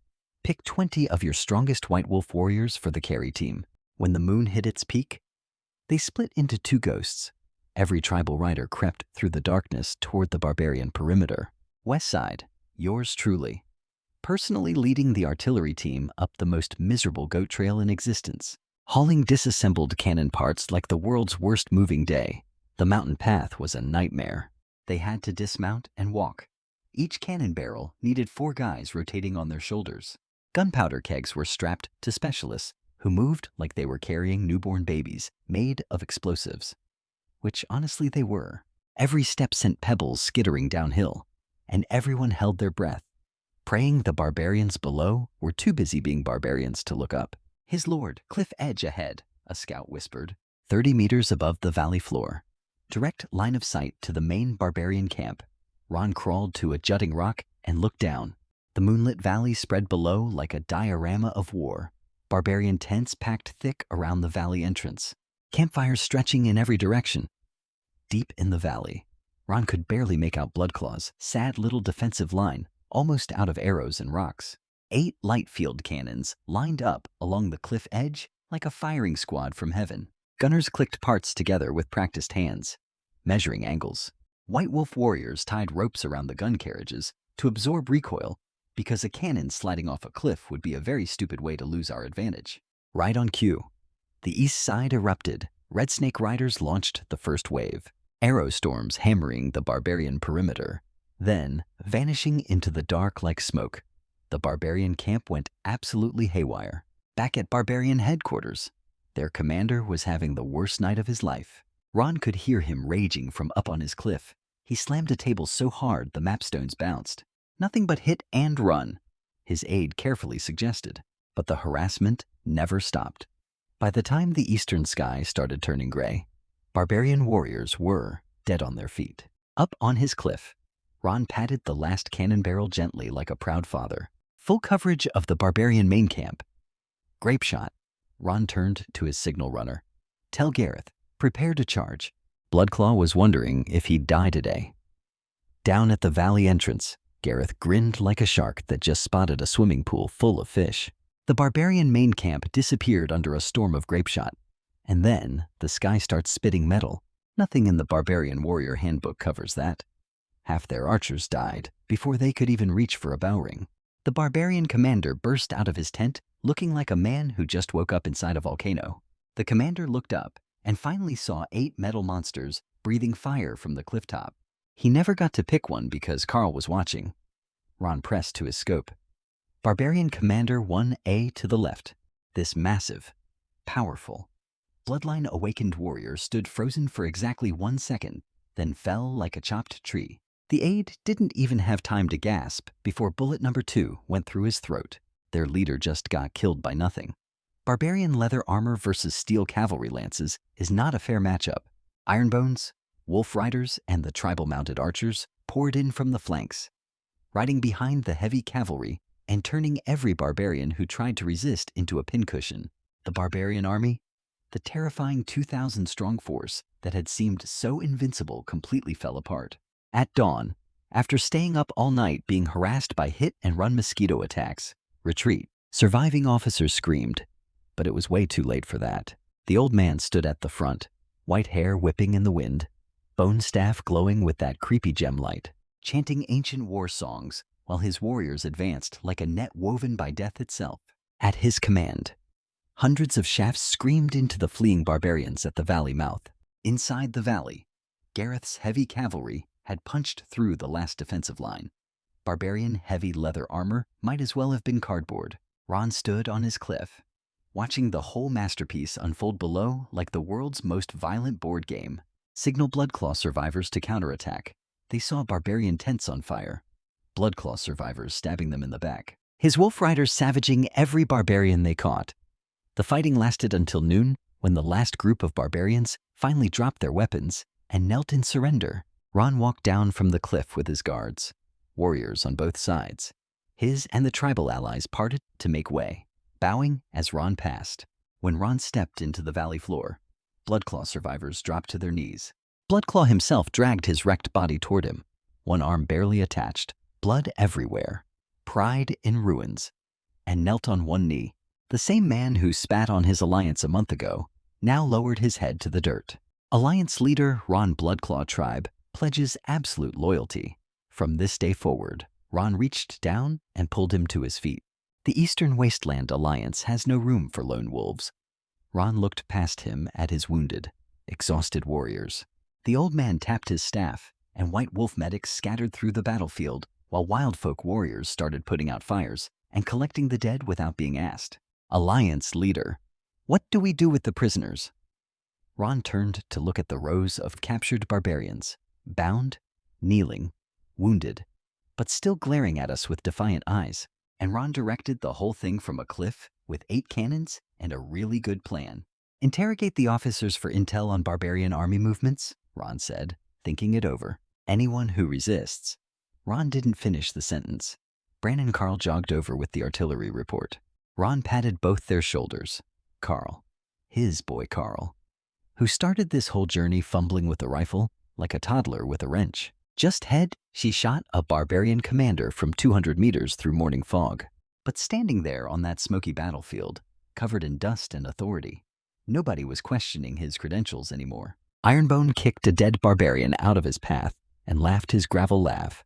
pick 20 of your strongest White Wolf warriors for the carry team. When the moon hit its peak, they split into 2 ghosts. Every tribal rider crept through the darkness toward the barbarian perimeter. West side, yours truly, personally leading the artillery team up the most miserable goat trail in existence, hauling disassembled cannon parts like the world's worst moving day. The mountain path was a nightmare. They had to dismount and walk. Each cannon barrel needed 4 guys rotating on their shoulders. Gunpowder kegs were strapped to specialists who moved like they were carrying newborn babies made of explosives, which honestly they were. Every step sent pebbles skittering downhill, and everyone held their breath, praying the barbarians below were too busy being barbarians to look up. His lord, cliff edge ahead, a scout whispered, 30 meters above the valley floor. Direct line of sight to the main barbarian camp. Ron crawled to a jutting rock and looked down. The moonlit valley spread below like a diorama of war. Barbarian tents packed thick around the valley entrance. Campfires stretching in every direction. Deep in the valley, Ron could barely make out Bloodclaw's sad little defensive line, almost out of arrows and rocks. 8 light field cannons lined up along the cliff edge like a firing squad from heaven. Gunners clicked parts together with practiced hands, measuring angles. White Wolf warriors tied ropes around the gun carriages to absorb recoil, because a cannon sliding off a cliff would be a very stupid way to lose our advantage. Right on cue, the east side erupted. Red Snake riders launched the first wave, arrow storms hammering the barbarian perimeter, then vanishing into the dark like smoke. The barbarian camp went absolutely haywire. Back at barbarian headquarters, their commander was having the worst night of his life. Ron could hear him raging from up on his cliff. He slammed a table so hard the mapstones bounced. Nothing but hit and run, his aide carefully suggested. But the harassment never stopped. By the time the eastern sky started turning gray, barbarian warriors were dead on their feet. Up on his cliff, Ron patted the last cannon barrel gently like a proud father. Full coverage of the barbarian main camp. Grape shot. Ron turned to his signal runner. Tell Gareth, prepare to charge. Bloodclaw was wondering if he'd die today. Down at the valley entrance, Gareth grinned like a shark that just spotted a swimming pool full of fish. The barbarian main camp disappeared under a storm of grape shot. And then the sky starts spitting metal. Nothing in the barbarian warrior handbook covers that. Half their archers died before they could even reach for a bow ring. The barbarian commander burst out of his tent, looking like a man who just woke up inside a volcano. The commander looked up and finally saw 8 metal monsters breathing fire from the clifftop. He never got to pick one because Carl was watching. Ron pressed to his scope. Barbarian Commander 1A to the left. This massive, powerful, bloodline-awakened warrior stood frozen for exactly 1 second, then fell like a chopped tree. The aide didn't even have time to gasp before bullet number 2 went through his throat. Their leader just got killed by nothing. Barbarian leather armor versus steel cavalry lances is not a fair matchup. Ironbones, wolf riders, and the tribal mounted archers poured in from the flanks. Riding behind the heavy cavalry, and turning every barbarian who tried to resist into a pincushion. The barbarian army, the terrifying 2,000-strong force that had seemed so invincible, completely fell apart. At dawn, after staying up all night being harassed by hit-and-run mosquito attacks, retreat. Surviving officers screamed, but it was way too late for that. The old man stood at the front, white hair whipping in the wind, bone staff glowing with that creepy gem light, chanting ancient war songs while his warriors advanced like a net woven by death itself. At his command, hundreds of shafts screamed into the fleeing barbarians at the valley mouth. Inside the valley, Gareth's heavy cavalry had punched through the last defensive line. Barbarian heavy leather armor might as well have been cardboard. Ron stood on his cliff, watching the whole masterpiece unfold below like the world's most violent board game. Signal Bloodclaw survivors to counterattack. They saw barbarian tents on fire, Bloodclaw survivors stabbing them in the back. His Wolf Riders savaging every barbarian they caught. The fighting lasted until noon, when the last group of barbarians finally dropped their weapons and knelt in surrender. Ron walked down from the cliff with his guards, warriors on both sides. His and the tribal allies parted to make way, bowing as Ron passed. When Ron stepped into the valley floor, Bloodclaw survivors dropped to their knees. Bloodclaw himself dragged his wrecked body toward him, one arm barely attached, blood everywhere, pride in ruins, and knelt on one knee. The same man who spat on his alliance a month ago now lowered his head to the dirt. Alliance leader Ron Bloodclaw tribe pledges absolute loyalty. From this day forward, Ron reached down and pulled him to his feet. The Eastern Wasteland Alliance has no room for lone wolves. Ron looked past him at his wounded, exhausted warriors. The old man tapped his staff, and white wolf medics scattered through the battlefield, while wildfolk warriors started putting out fires and collecting the dead without being asked. Alliance leader, what do we do with the prisoners? Ron turned to look at the rows of captured barbarians, bound, kneeling, wounded, but still glaring at us with defiant eyes. And Ron directed the whole thing from a cliff with 8 cannons and a really good plan. Interrogate the officers for intel on barbarian army movements, Ron said, thinking it over. Anyone who resists. Ron didn't finish the sentence. Bran and Carl jogged over with the artillery report. Ron patted both their shoulders. Carl, his boy Carl, who started this whole journey fumbling with a rifle like a toddler with a wrench. Just ahead, she shot a barbarian commander from 200 meters through morning fog. But standing there on that smoky battlefield, covered in dust and authority, nobody was questioning his credentials anymore. Ironbone kicked a dead barbarian out of his path and laughed his gravel laugh.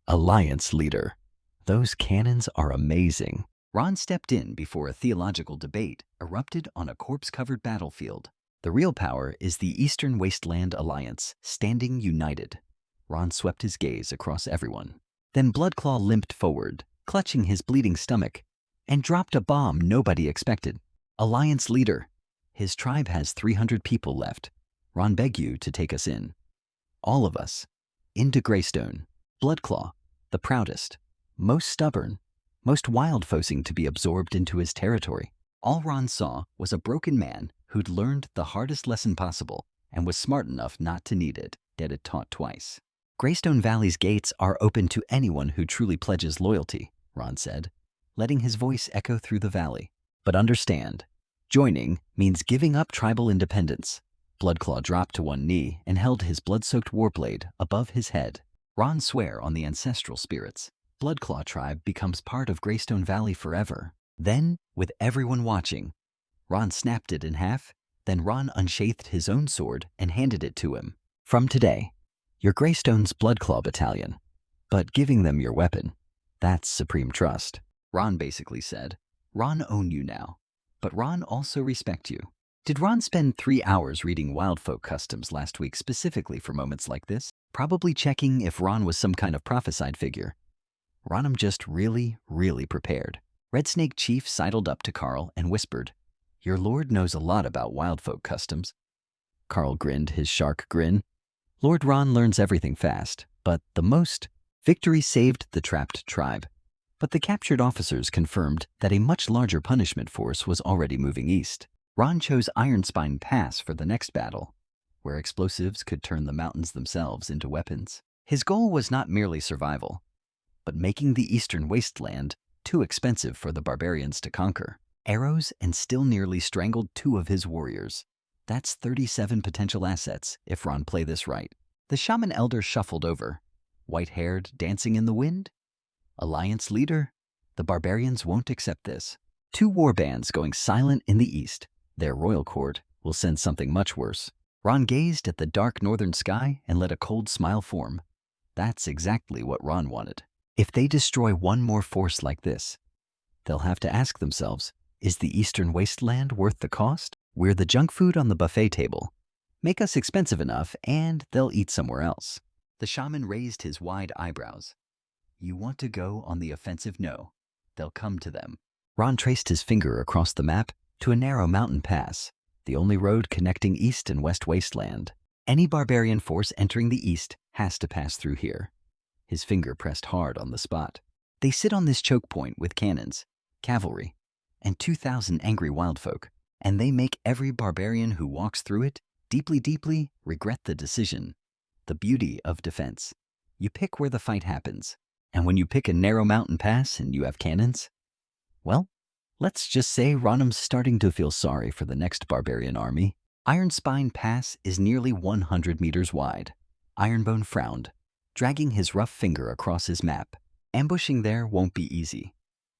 Alliance leader. Those cannons are amazing. Ron stepped in before a theological debate erupted on a corpse-covered battlefield. The real power is the Eastern Wasteland Alliance, standing united. Ron swept his gaze across everyone. Then Bloodclaw limped forward, clutching his bleeding stomach, and dropped a bomb nobody expected. Alliance leader. His tribe has 300 people left. Ron beg you to take us in. All of us. Into Greystone. Bloodclaw, the proudest, most stubborn, most wild-focing to be absorbed into his territory. All Ron saw was a broken man who'd learned the hardest lesson possible and was smart enough not to need it, get it taught twice. Greystone Valley's gates are open to anyone who truly pledges loyalty, Ron said, letting his voice echo through the valley. But understand, joining means giving up tribal independence. Bloodclaw dropped to one knee and held his blood-soaked warblade above his head. Ron swore on the ancestral spirits. Bloodclaw tribe becomes part of Greystone Valley forever. Then, with everyone watching, Ron snapped it in half. Then Ron unsheathed his own sword and handed it to him. From today, you're Greystone's Bloodclaw battalion, but giving them your weapon, that's supreme trust. Ron basically said, Ron own you now, but Ron also respect you. Did Ron spend 3 hours reading Wildfolk Customs last week specifically for moments like this? Probably checking if Ron was some kind of prophesied figure. Ron'm just really, really prepared. Red Snake Chief sidled up to Carl and whispered, Your lord knows a lot about Wildfolk Customs. Carl grinned his shark grin. Lord Ron learns everything fast, but the most. Victory saved the trapped tribe. But the captured officers confirmed that a much larger punishment force was already moving east. Ron chose Ironspine Pass for the next battle, where explosives could turn the mountains themselves into weapons. His goal was not merely survival, but making the Eastern Wasteland too expensive for the barbarians to conquer. Arrows and still nearly strangled 2 of his warriors. That's 37 potential assets if Ron play this right. The shaman elder shuffled over. White-haired, dancing in the wind? Alliance leader? The barbarians won't accept this. 2 war bands going silent in the east. Their royal court will send something much worse. Ron gazed at the dark northern sky and let a cold smile form. That's exactly what Ron wanted. If they destroy one more force like this, they'll have to ask themselves, is the eastern wasteland worth the cost? We're the junk food on the buffet table. Make us expensive enough and they'll eat somewhere else. The shaman raised his wide eyebrows. You want to go on the offensive? No. They'll come to them. Ron traced his finger across the map to a narrow mountain pass, the only road connecting east and west wasteland. Any barbarian force entering the east has to pass through here. His finger pressed hard on the spot. They sit on this choke point with cannons, cavalry, and 2,000 angry wildfolk, and they make every barbarian who walks through it deeply, deeply regret the decision. The beauty of defense. You pick where the fight happens, and when you pick a narrow mountain pass and you have cannons, well, let's just say Ronum's starting to feel sorry for the next barbarian army. Iron Spine Pass is nearly 100 meters wide. Ironbone frowned, dragging his rough finger across his map. Ambushing there won't be easy.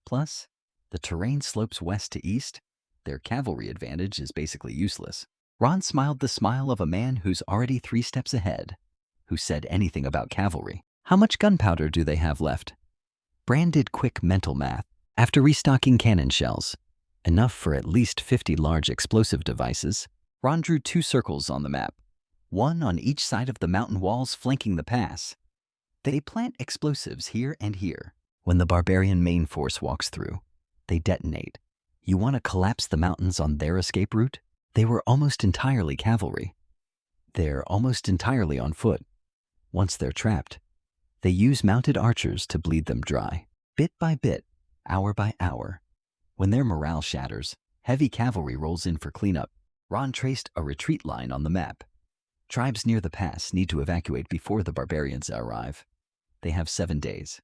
Plus, the terrain slopes west to east. Their cavalry advantage is basically useless. Ron smiled the smile of a man who's already 3 steps ahead. Who said anything about cavalry? How much gunpowder do they have left? Bran did quick mental math. After restocking cannon shells, enough for at least 50 large explosive devices, Ron drew 2 circles on the map, one on each side of the mountain walls flanking the pass. They plant explosives here and here. When the barbarian main force walks through, they detonate. You want to collapse the mountains on their escape route? They were almost entirely cavalry. They're almost entirely on foot. Once they're trapped, they use mounted archers to bleed them dry. Bit by bit, hour by hour. When their morale shatters, heavy cavalry rolls in for cleanup. Ron traced a retreat line on the map. Tribes near the pass need to evacuate before the barbarians arrive. They have 7 days.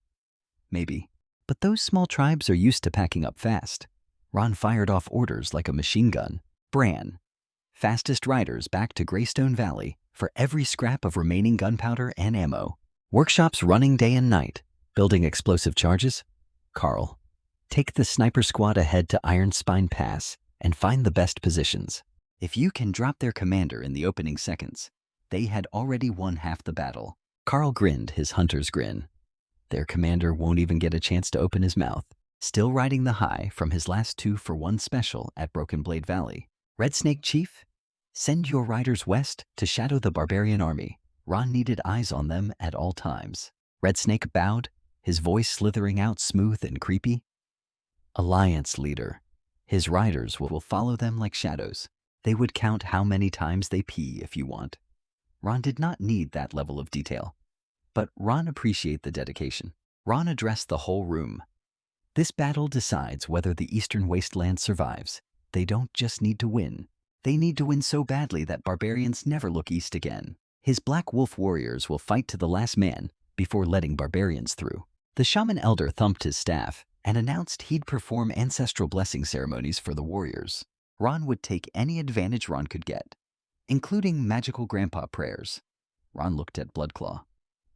Maybe. But those small tribes are used to packing up fast. Ron fired off orders like a machine gun. Bran, fastest riders back to Greystone Valley for every scrap of remaining gunpowder and ammo. Workshops running day and night, building explosive charges. Carl, take the sniper squad ahead to Iron Spine Pass and find the best positions. If you can drop their commander in the opening seconds, they had already won half the battle. Carl grinned his hunter's grin. Their commander won't even get a chance to open his mouth, still riding the high from his last 2-for-1 special at Broken Blade Valley. Red Snake Chief, send your riders west to shadow the barbarian army. Ron needed eyes on them at all times. Red Snake bowed, his voice slithering out smooth and creepy. Alliance leader. His riders will follow them like shadows. They would count how many times they pee if you want. Ron did not need that level of detail. But Ron appreciated the dedication. Ron addressed the whole room. This battle decides whether the Eastern Wasteland survives. They don't just need to win. They need to win so badly that barbarians never look east again. His Black Wolf warriors will fight to the last man before letting barbarians through. The shaman elder thumped his staff and announced he'd perform ancestral blessing ceremonies for the warriors. Ron would take any advantage Ron could get, including magical grandpa prayers. Ron looked at Bloodclaw,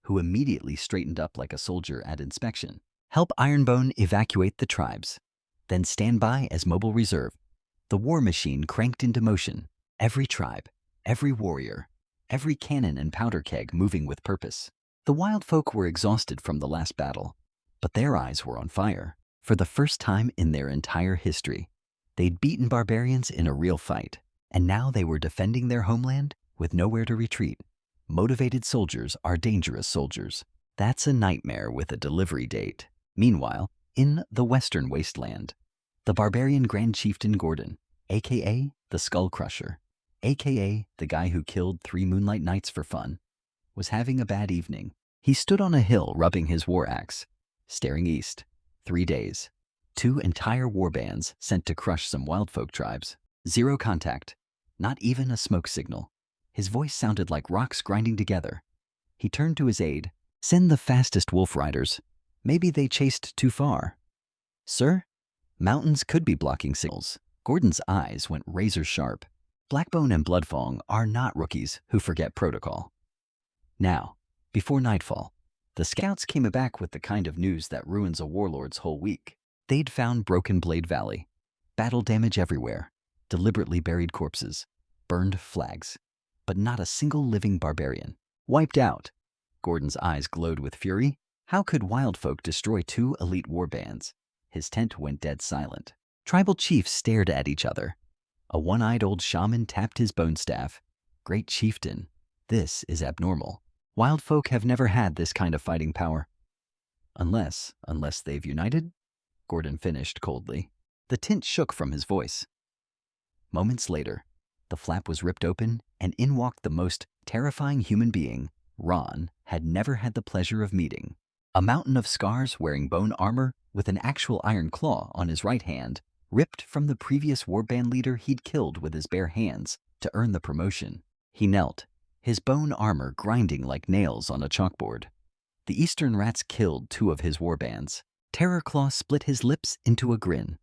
who immediately straightened up like a soldier at inspection. Help Ironbone evacuate the tribes, then stand by as mobile reserve. The war machine cranked into motion, every tribe, every warrior, every cannon and powder keg moving with purpose. The wild folk were exhausted from the last battle, but their eyes were on fire. For the first time in their entire history, they'd beaten barbarians in a real fight, and now they were defending their homeland with nowhere to retreat. Motivated soldiers are dangerous soldiers. That's a nightmare with a delivery date. Meanwhile, in the Western Wasteland, the barbarian Grand Chieftain Gordon, aka the Skull Crusher, aka the guy who killed 3 Moonlight Knights for fun, was having a bad evening. He stood on a hill rubbing his war axe, staring east. 3 days. 2 entire war bands sent to crush some wildfolk tribes. 0 contact. Not even a smoke signal. His voice sounded like rocks grinding together. He turned to his aide. Send the fastest wolf riders. Maybe they chased too far. Sir, mountains could be blocking signals. Gordon's eyes went razor sharp. Blackbone and Bloodfang are not rookies who forget protocol. Now, before nightfall, the scouts came back with the kind of news that ruins a warlord's whole week. They'd found Broken Blade Valley, battle damage everywhere, deliberately buried corpses, burned flags, but not a single living barbarian. Wiped out. Gordon's eyes glowed with fury. How could wildfolk destroy 2 elite warbands? His tent went dead silent. Tribal chiefs stared at each other. A one-eyed old shaman tapped his bone staff. Great chieftain, this is abnormal. Wildfolk have never had this kind of fighting power. Unless they've united? Gordon finished coldly. The tint shook from his voice. Moments later, the flap was ripped open, and in walked the most terrifying human being Ron had never had the pleasure of meeting. A mountain of scars wearing bone armor with an actual iron claw on his right hand, ripped from the previous warband leader he'd killed with his bare hands to earn the promotion. He knelt, his bone armor grinding like nails on a chalkboard. The Eastern Rats killed 2 of his warbands. Terror Claw split his lips into a grin.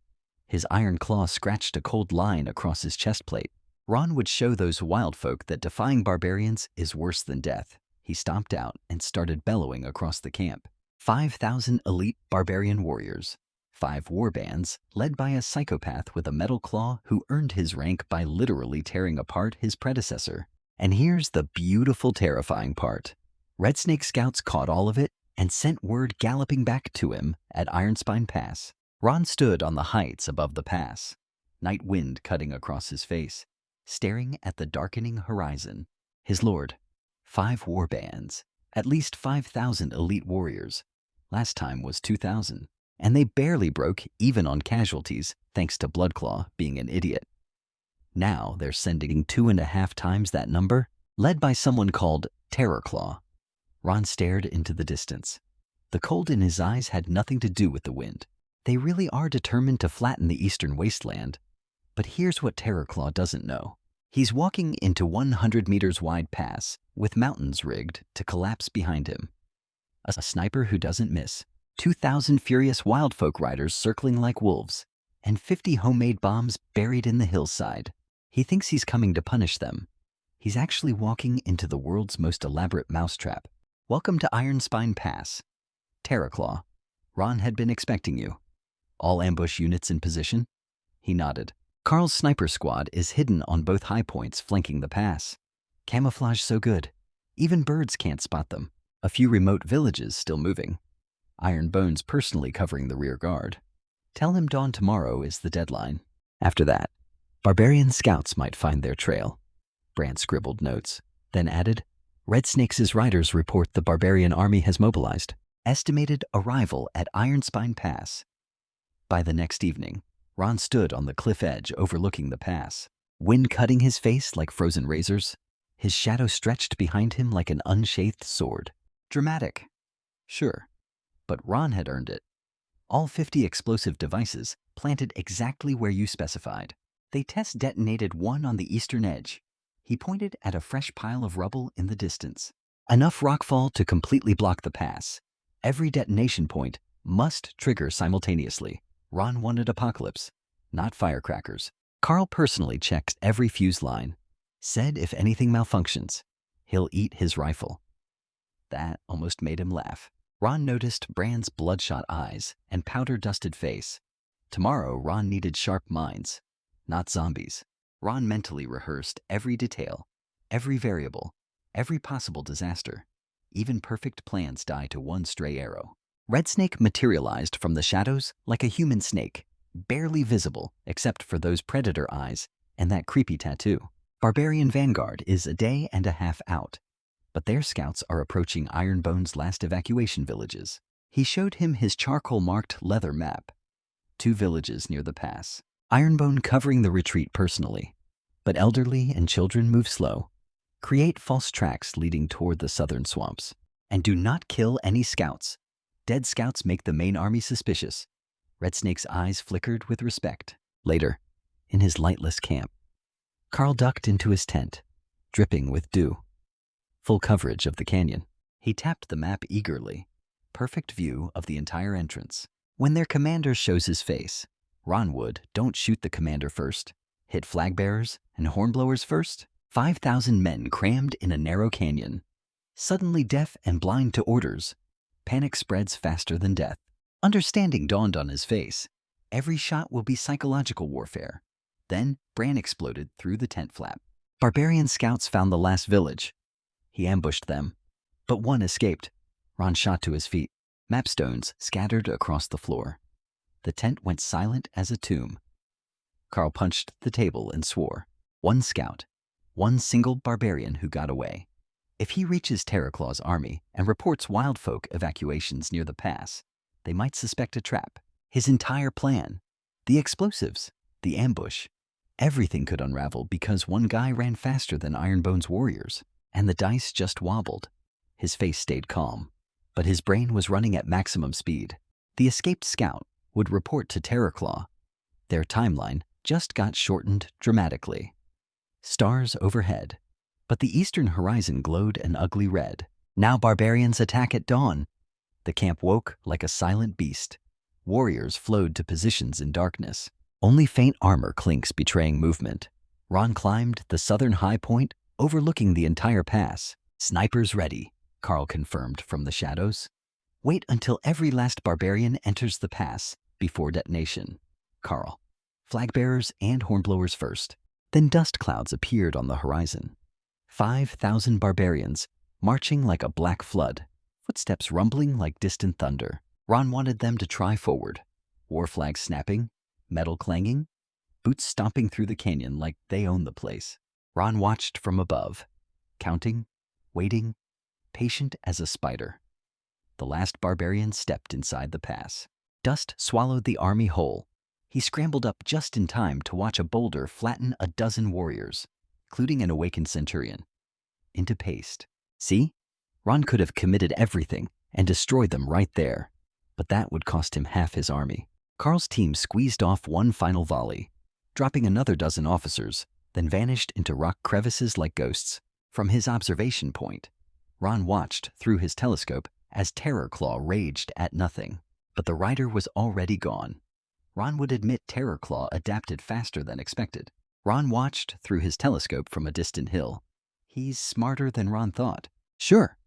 His iron claw scratched a cold line across his chest plate. Ron would show those wildfolk that defying barbarians is worse than death. He stomped out and started bellowing across the camp. 5,000 elite barbarian warriors. 5 warbands, led by a psychopath with a metal claw who earned his rank by literally tearing apart his predecessor. And here's the beautiful, terrifying part. Red Snake scouts caught all of it and sent word galloping back to him at Ironspine Pass. Ron stood on the heights above the pass, night wind cutting across his face, staring at the darkening horizon. His lord, 5 warbands, at least 5,000 elite warriors. Last time was 2,000, and they barely broke even on casualties thanks to Bloodclaw being an idiot. Now they're sending 2.5 times that number, led by someone called Terrorclaw. Ron stared into the distance. The cold in his eyes had nothing to do with the wind. They really are determined to flatten the eastern wasteland. But here's what Terrorclaw doesn't know. He's walking into 100 meters wide pass with mountains rigged to collapse behind him. A sniper who doesn't miss, 2,000 furious wildfolk riders circling like wolves, and 50 homemade bombs buried in the hillside. He thinks he's coming to punish them. He's actually walking into the world's most elaborate mousetrap. Welcome to Ironspine Pass. Terrorclaw, Ron had been expecting you. All ambush units in position? He nodded. Carl's sniper squad is hidden on both high points flanking the pass. Camouflage so good, even birds can't spot them. A few remote villages still moving. Iron Bones personally covering the rear guard. Tell him dawn tomorrow is the deadline. After that, barbarian scouts might find their trail. Brand scribbled notes, then added, Red Snake's riders report the barbarian army has mobilized. Estimated arrival at Ironspine Pass. By the next evening, Ron stood on the cliff edge overlooking the pass. Wind cutting his face like frozen razors. His shadow stretched behind him like an unsheathed sword. Dramatic. Sure. But Ron had earned it. All 50 explosive devices planted exactly where you specified. They test detonated one on the eastern edge. He pointed at a fresh pile of rubble in the distance. Enough rockfall to completely block the pass. Every detonation point must trigger simultaneously. Ron wanted apocalypse, not firecrackers. Carl personally checked every fuse line. Said if anything malfunctions, he'll eat his rifle. That almost made him laugh. Ron noticed Brand's bloodshot eyes and powder-dusted face. Tomorrow, Ron needed sharp minds, not zombies. Ron mentally rehearsed every detail, every variable, every possible disaster. Even perfect plans die to one stray arrow. Red Snake materialized from the shadows like a human snake, barely visible except for those predator eyes and that creepy tattoo. Barbarian Vanguard is a day and a half out, but their scouts are approaching Ironbone's last evacuation villages. He showed him his charcoal-marked leather map. 2 villages near the pass. Ironbone covering the retreat personally, but elderly and children move slow. Create false tracks leading toward the southern swamps. And do not kill any scouts. Dead scouts make the main army suspicious. Red Snake's eyes flickered with respect. Later, in his lightless camp, Carl ducked into his tent, dripping with dew. Full coverage of the canyon. He tapped the map eagerly. Perfect view of the entire entrance. When their commander shows his face, Ron would, don't shoot the commander first. Hit flag bearers and hornblowers first. 5,000 men crammed in a narrow canyon. Suddenly deaf and blind to orders. Panic spreads faster than death. Understanding dawned on his face. Every shot will be psychological warfare. Then Bran exploded through the tent flap. Barbarian scouts found the last village. He ambushed them, but one escaped. Ron shot to his feet. Mapstones scattered across the floor. The tent went silent as a tomb. Carl punched the table and swore. One scout, one single barbarian who got away. If he reaches Terraclaw's army and reports wildfolk evacuations near the pass, they might suspect a trap. His entire plan, the explosives, the ambush, everything could unravel because one guy ran faster than Ironbone's warriors, and the dice just wobbled. His face stayed calm, but his brain was running at maximum speed. The escaped scout would report to Terraclaw. Their timeline just got shortened dramatically. Stars overhead, but the eastern horizon glowed an ugly red. Now barbarians attack at dawn. The camp woke like a silent beast. Warriors flowed to positions in darkness. Only faint armor clinks betraying movement. Ron climbed the southern high point, overlooking the entire pass. Snipers ready, Carl confirmed from the shadows. Wait until every last barbarian enters the pass before detonation. Carl. Flag bearers and hornblowers first. Then dust clouds appeared on the horizon. 5,000 barbarians, marching like a black flood, footsteps rumbling like distant thunder. Ron wanted them to try forward. War flags snapping, metal clanging, boots stomping through the canyon like they owned the place. Ron watched from above, counting, waiting, patient as a spider. The last barbarian stepped inside the pass. Dust swallowed the army whole. He scrambled up just in time to watch a boulder flatten a dozen warriors, including an awakened centurion, into paste. See? Ron could have committed everything and destroyed them right there, but that would cost him half his army. Carl's team squeezed off one final volley, dropping another dozen officers, then vanished into rock crevices like ghosts. From his observation point, Ron watched through his telescope as Terraclaw raged at nothing, but the rider was already gone. Ron would admit Terraclaw adapted faster than expected. Ron watched through his telescope from a distant hill. He's smarter than Ron thought. Sure,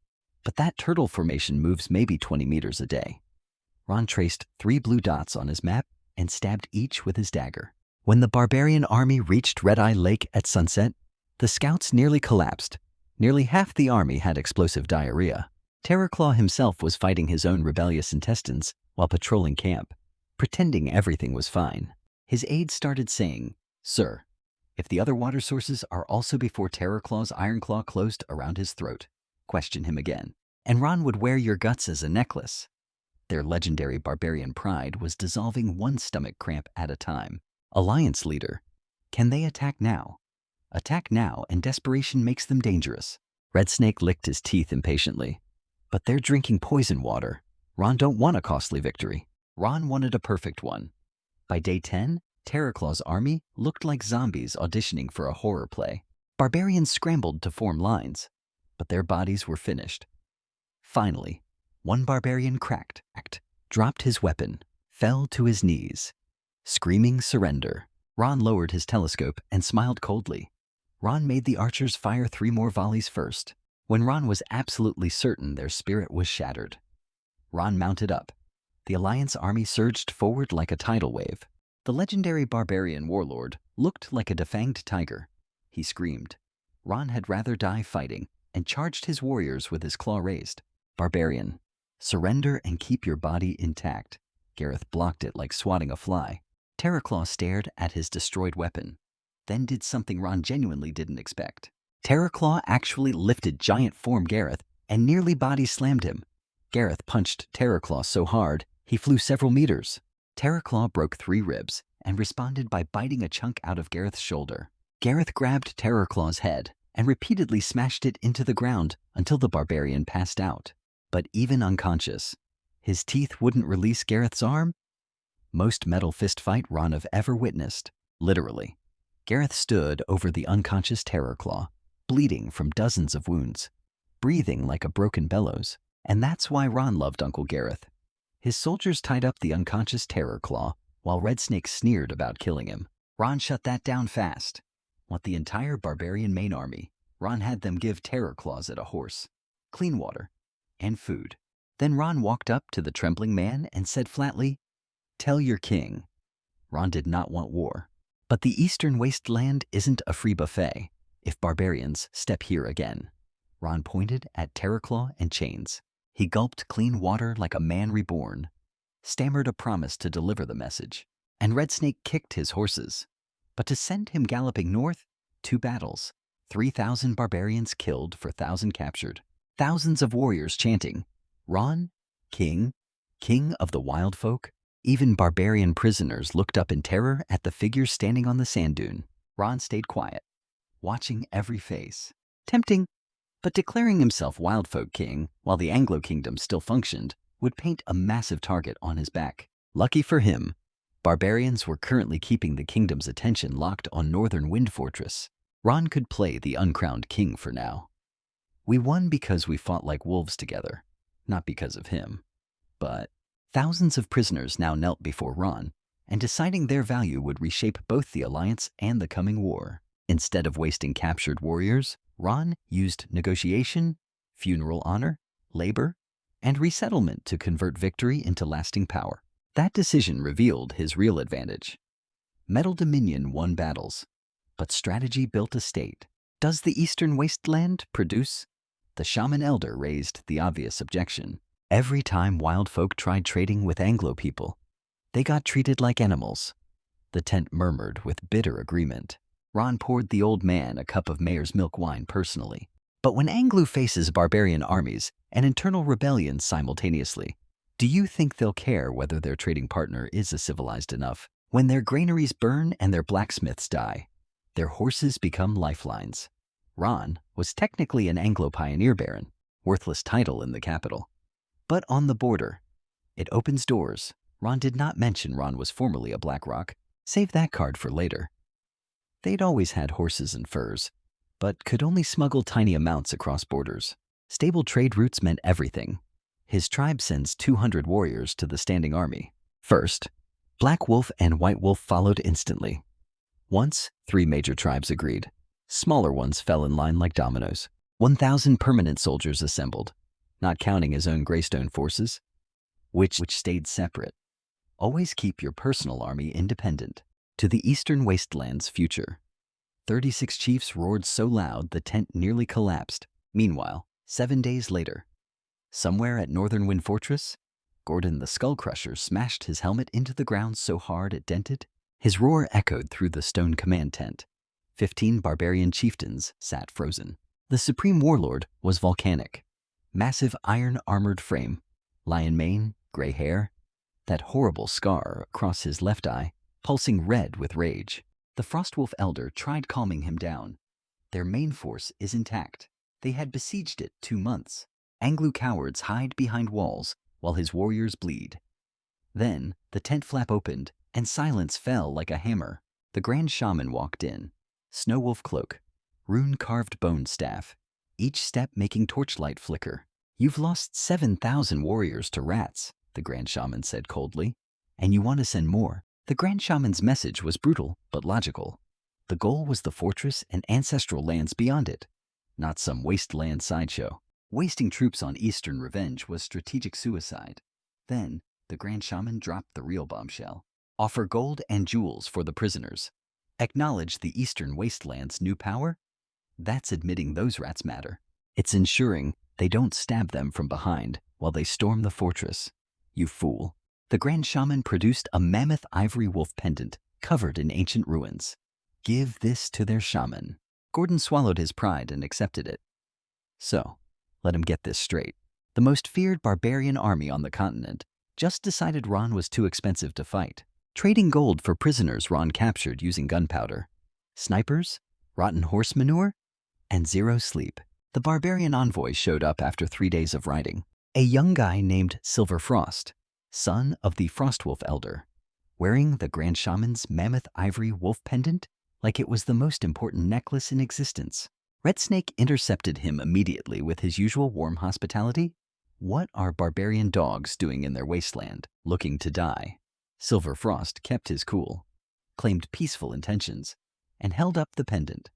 but that turtle formation moves maybe 20 meters a day. Ron traced 3 blue dots on his map and stabbed each with his dagger. When the barbarian army reached Red Eye Lake at sunset, the scouts nearly collapsed. Nearly half the army had explosive diarrhea. Terraclaw himself was fighting his own rebellious intestines while patrolling camp, pretending everything was fine. His aides started saying, "Sir, if the other water sources are also before Terraclaw's iron claw closed around his throat, question him again, and Ron would wear your guts as a necklace." Their legendary barbarian pride was dissolving one stomach cramp at a time. Alliance leader, can they attack now? Attack now, and desperation makes them dangerous. Red Snake licked his teeth impatiently. But they're drinking poison water. Ron don't want a costly victory. Ron wanted a perfect one. By day 10, Terraclaw's army looked like zombies auditioning for a horror play. Barbarians scrambled to form lines, but their bodies were finished. Finally, one barbarian cracked, dropped his weapon, fell to his knees, screaming surrender. Ron lowered his telescope and smiled coldly. Ron made the archers fire 3 more volleys first, when Ron was absolutely certain their spirit was shattered. Ron mounted up. The Alliance army surged forward like a tidal wave. The legendary barbarian warlord looked like a defanged tiger. He screamed. Ron had rather die fighting and charged his warriors with his claw raised. Barbarian, surrender and keep your body intact. Gareth blocked it like swatting a fly. Terraclaw stared at his destroyed weapon, then did something Ron genuinely didn't expect. Terraclaw actually lifted giant form Gareth and nearly body slammed him. Gareth punched Terraclaw so hard he flew several meters. Terraclaw broke 3 ribs and responded by biting a chunk out of Gareth's shoulder. Gareth grabbed Terraclaw's head and repeatedly smashed it into the ground until the barbarian passed out. But even unconscious, his teeth wouldn't release Gareth's arm. Most metal fist fight Ron have ever witnessed, literally. Gareth stood over the unconscious Terraclaw, bleeding from dozens of wounds, breathing like a broken bellows. And that's why Ron loved Uncle Gareth. His soldiers tied up the unconscious Terror Claw, while Red Snake sneered about killing him. Ron shut that down fast. With the entire barbarian main army, Ron had them give Terror Claws at a horse, clean water, and food. Then Ron walked up to the trembling man and said flatly, "Tell your king." Ron did not want war. But the eastern wasteland isn't a free buffet if barbarians step here again. Ron pointed at Terrorclaw and chains. He gulped clean water like a man reborn, stammered a promise to deliver the message, and Red Snake kicked his horses. But to send him galloping north, 2 battles, 3,000 barbarians killed for 1,000 captured, thousands of warriors chanting, "Ron, king, king of the wild folk." Even barbarian prisoners looked up in terror at the figures standing on the sand dune. Ron stayed quiet, watching every face. Tempting, but declaring himself Wildfolk King while the Anglo Kingdom still functioned would paint a massive target on his back. Lucky for him, barbarians were currently keeping the kingdom's attention locked on Northern Wind Fortress. Ron could play the uncrowned king for now. We won because we fought like wolves together, not because of him. But thousands of prisoners now knelt before Ron, and deciding their value would reshape both the alliance and the coming war. Instead of wasting captured warriors, Ron used negotiation, funeral honor, labor, and resettlement to convert victory into lasting power. That decision revealed his real advantage. Metal Dominion won battles, but strategy built a state. Does the Eastern Wasteland produce? The Shaman Elder raised the obvious objection. Every time wild folk tried trading with Anglo people, they got treated like animals. The tent murmured with bitter agreement. Ron poured the old man a cup of Mayor's milk wine personally. But when Anglo faces barbarian armies and internal rebellion simultaneously, do you think they'll care whether their trading partner is civilized enough? When their granaries burn and their blacksmiths die, their horses become lifelines. Ron was technically an Anglo pioneer baron, worthless title in the capital. But on the border, it opens doors. Ron did not mention Ron was formerly a Blackrock. Save that card for later. They'd always had horses and furs, but could only smuggle tiny amounts across borders. Stable trade routes meant everything. His tribe sends 200 warriors to the standing army. First, Black Wolf and White Wolf followed instantly. Once, 3 major tribes agreed. Smaller ones fell in line like dominoes. 1,000 permanent soldiers assembled, not counting his own Greystone forces, which stayed separate. Always keep your personal army independent. To the Eastern Wasteland's future. 36 chiefs roared so loud the tent nearly collapsed. Meanwhile, 7 days later, somewhere at Northern Wind Fortress, Gordon the Skull Crusher smashed his helmet into the ground so hard it dented. His roar echoed through the stone command tent. 15 barbarian chieftains sat frozen. The supreme warlord was volcanic. Massive iron-armored frame, lion mane, gray hair, that horrible scar across his left eye, pulsing red with rage. The Frostwolf Elder tried calming him down. Their main force is intact. They had besieged it 2 months. Anglo cowards hide behind walls while his warriors bleed. Then the tent flap opened and silence fell like a hammer. The Grand Shaman walked in. Snowwolf cloak, rune-carved bone staff, each step making torchlight flicker. "You've lost 7,000 warriors to rats," the Grand Shaman said coldly. "And you want to send more?" The Grand Shaman's message was brutal but logical. The goal was the fortress and ancestral lands beyond it, not some wasteland sideshow. Wasting troops on Eastern revenge was strategic suicide. Then, the Grand Shaman dropped the real bombshell. Offer gold and jewels for the prisoners. Acknowledge the Eastern Wasteland's new power? That's admitting those rats matter. It's ensuring they don't stab them from behind while they storm the fortress. You fool. The Grand Shaman produced a mammoth ivory wolf pendant covered in ancient ruins. Give this to their shaman. Gordon swallowed his pride and accepted it. So, let him get this straight. The most feared barbarian army on the continent just decided Ron was too expensive to fight. Trading gold for prisoners Ron captured using gunpowder, snipers, rotten horse manure, and 0 sleep. The barbarian envoy showed up after 3 days of riding. A young guy named Silver Frost, son of the Frostwolf Elder, wearing the Grand Shaman's mammoth ivory wolf pendant like it was the most important necklace in existence. Red Snake intercepted him immediately with his usual warm hospitality. What are barbarian dogs doing in their wasteland, looking to die? Silver Frost kept his cool, claimed peaceful intentions, and held up the pendant.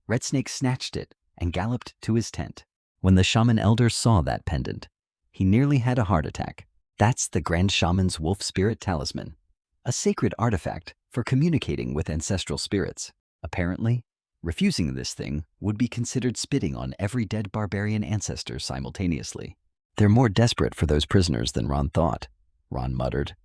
Red Snake snatched it and galloped to his tent. When the shaman elder saw that pendant, he nearly had a heart attack. That's the Grand Shaman's wolf spirit talisman, a sacred artifact for communicating with ancestral spirits. Apparently, refusing this thing would be considered spitting on every dead barbarian ancestor simultaneously. They're more desperate for those prisoners than Ron thought, Ron muttered,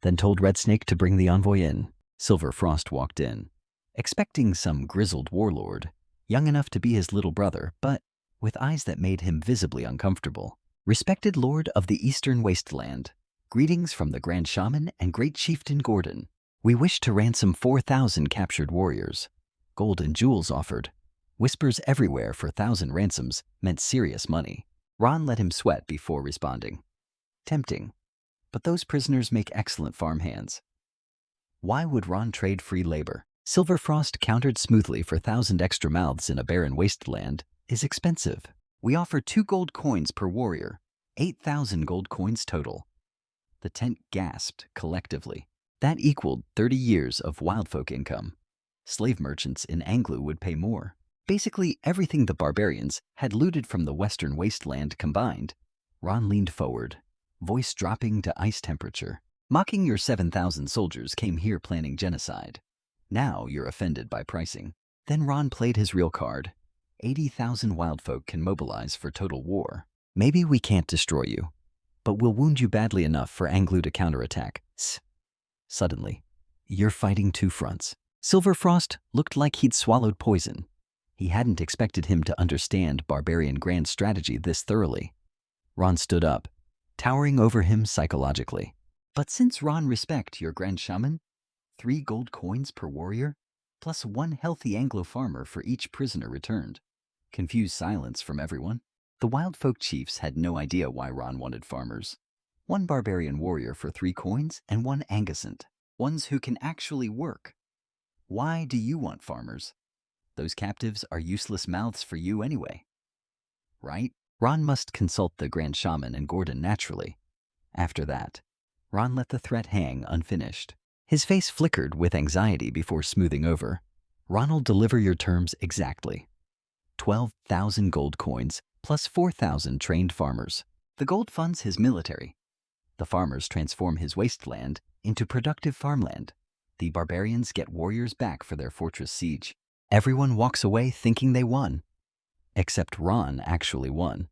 then told Red Snake to bring the envoy in. Silver Frost walked in, expecting some grizzled warlord, young enough to be his little brother, but with eyes that made him visibly uncomfortable. Respected Lord of the Eastern Wasteland, greetings from the Grand Shaman and Great Chieftain Gordon. We wish to ransom 4,000 captured warriors. Gold and jewels offered. Whispers everywhere for 1,000 ransoms meant serious money. Ron let him sweat before responding. Tempting, but those prisoners make excellent farmhands. Why would Ron trade free labor? Silver Frost countered smoothly. For 1,000 extra mouths in a barren wasteland is expensive. We offer 2 gold coins per warrior, 8,000 gold coins total. The tent gasped collectively. That equaled 30 years of wildfolk income. Slave merchants in Anglu would pay more. Basically everything the barbarians had looted from the western wasteland combined. Ron leaned forward, voice dropping to ice temperature. Mocking your 7,000 soldiers came here planning genocide. Now you're offended by pricing. Then Ron played his real card. 80,000 wildfolk can mobilize for total war. Maybe we can't destroy you, but we'll wound you badly enough for Anglu to counterattack. Suddenly, you're fighting 2 fronts. Silver Frost looked like he'd swallowed poison. He hadn't expected him to understand barbarian grand strategy this thoroughly. Ron stood up, towering over him psychologically. But since Ron respect your Grand Shaman, 3 gold coins per warrior, plus 1 healthy Anglo farmer for each prisoner returned. Confused silence from everyone. The wildfolk chiefs had no idea why Ron wanted farmers. 1 barbarian warrior for 3 coins and 1 Angusant, ones who can actually work. Why do you want farmers? Those captives are useless mouths for you anyway. Right? Ron must consult the Grand Shaman and Gordon naturally. After that, Ron let the threat hang unfinished. His face flickered with anxiety before smoothing over. Ron'll deliver your terms exactly. 12,000 gold coins plus 4,000 trained farmers. The gold funds his military. The farmers transform his wasteland into productive farmland. The barbarians get warriors back for their fortress siege. Everyone walks away thinking they won. Except Ron actually won.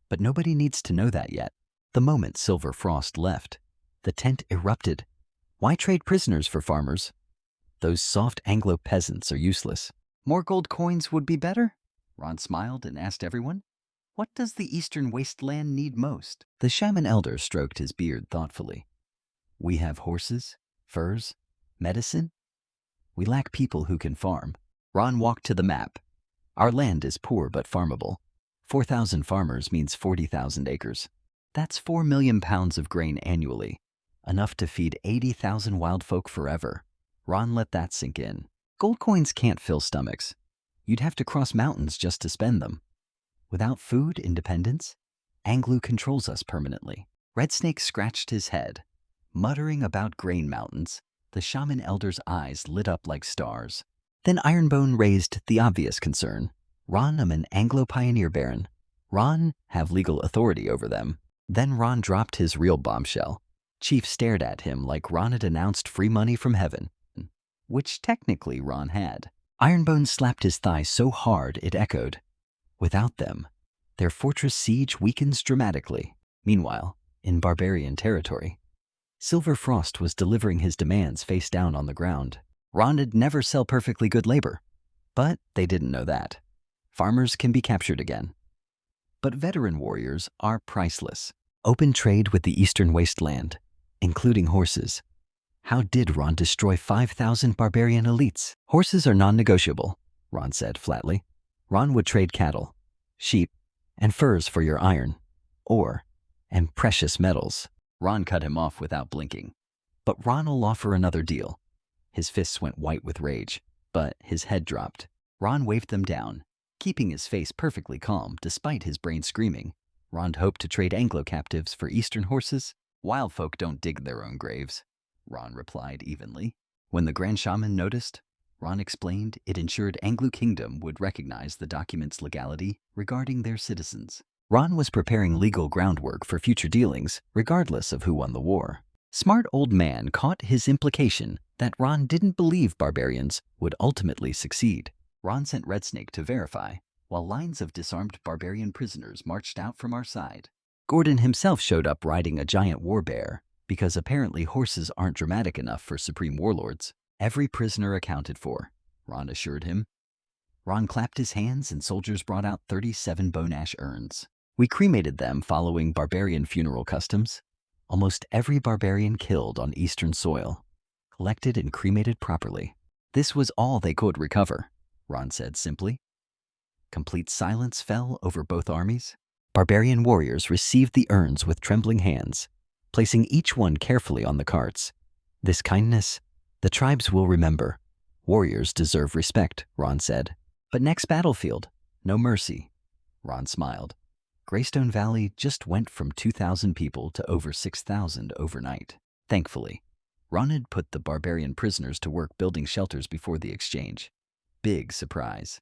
But nobody needs to know that yet. The moment Silver Frost left, the tent erupted. Why trade prisoners for farmers? Those soft Anglo peasants are useless. More gold coins would be better? Ron smiled and asked everyone. What does the Eastern Wasteland need most? The shaman elder stroked his beard thoughtfully. We have horses, furs, medicine. We lack people who can farm. Ron walked to the map. Our land is poor but farmable. 4,000 farmers means 40,000 acres. That's 4 million pounds of grain annually, enough to feed 80,000 wildfolk forever. Ron let that sink in. Gold coins can't fill stomachs. You'd have to cross mountains just to spend them. Without food independence, Anglu controls us permanently. Red Snake scratched his head. Muttering about grain mountains, the shaman elder's eyes lit up like stars. Then Ironbone raised the obvious concern. Ron am an Anglo pioneer baron. Ron have legal authority over them. Then Ron dropped his real bombshell. Chief stared at him like Ron had announced free money from heaven, which technically Ron had. Ironbone slapped his thigh so hard it echoed. Without them, their fortress siege weakens dramatically. Meanwhile, in barbarian territory, Silver Frost was delivering his demands face down on the ground. Ron'd never sell perfectly good labor, but they didn't know that. Farmers can be captured again. But veteran warriors are priceless. Open trade with the Eastern Wasteland, including horses. How did Ron destroy 5,000 barbarian elites? Horses are non-negotiable, Ron said flatly. Ron would trade cattle, sheep, and furs for your iron, ore, and precious metals. Ron cut him off without blinking. But Ron'll offer another deal. His fists went white with rage, but his head dropped. Ron waved them down, keeping his face perfectly calm despite his brain screaming. Ron hoped to trade Anglo captives for Eastern horses. Wild folk don't dig their own graves, Ron replied evenly. When the Grand Shaman noticed, Ron explained it ensured Anglo Kingdom would recognize the document's legality regarding their citizens. Ron was preparing legal groundwork for future dealings, regardless of who won the war. Smart old man caught his implication that Ron didn't believe barbarians would ultimately succeed. Ron sent Red Snake to verify, while lines of disarmed barbarian prisoners marched out from our side. Gordon himself showed up riding a giant war bear, because apparently horses aren't dramatic enough for supreme warlords. Every prisoner accounted for, Ron assured him. Ron clapped his hands and soldiers brought out 37 bone ash urns. We cremated them following barbarian funeral customs. Almost every barbarian killed on Eastern soil, collected and cremated properly. This was all they could recover, Ron said simply. Complete silence fell over both armies. Barbarian warriors received the urns with trembling hands, placing each one carefully on the carts. This kindness, the tribes will remember. Warriors deserve respect, Ron said. But next battlefield, no mercy. Ron smiled. Greystone Valley just went from 2,000 people to over 6,000 overnight. Thankfully, Ron had put the barbarian prisoners to work building shelters before the exchange. Big surprise.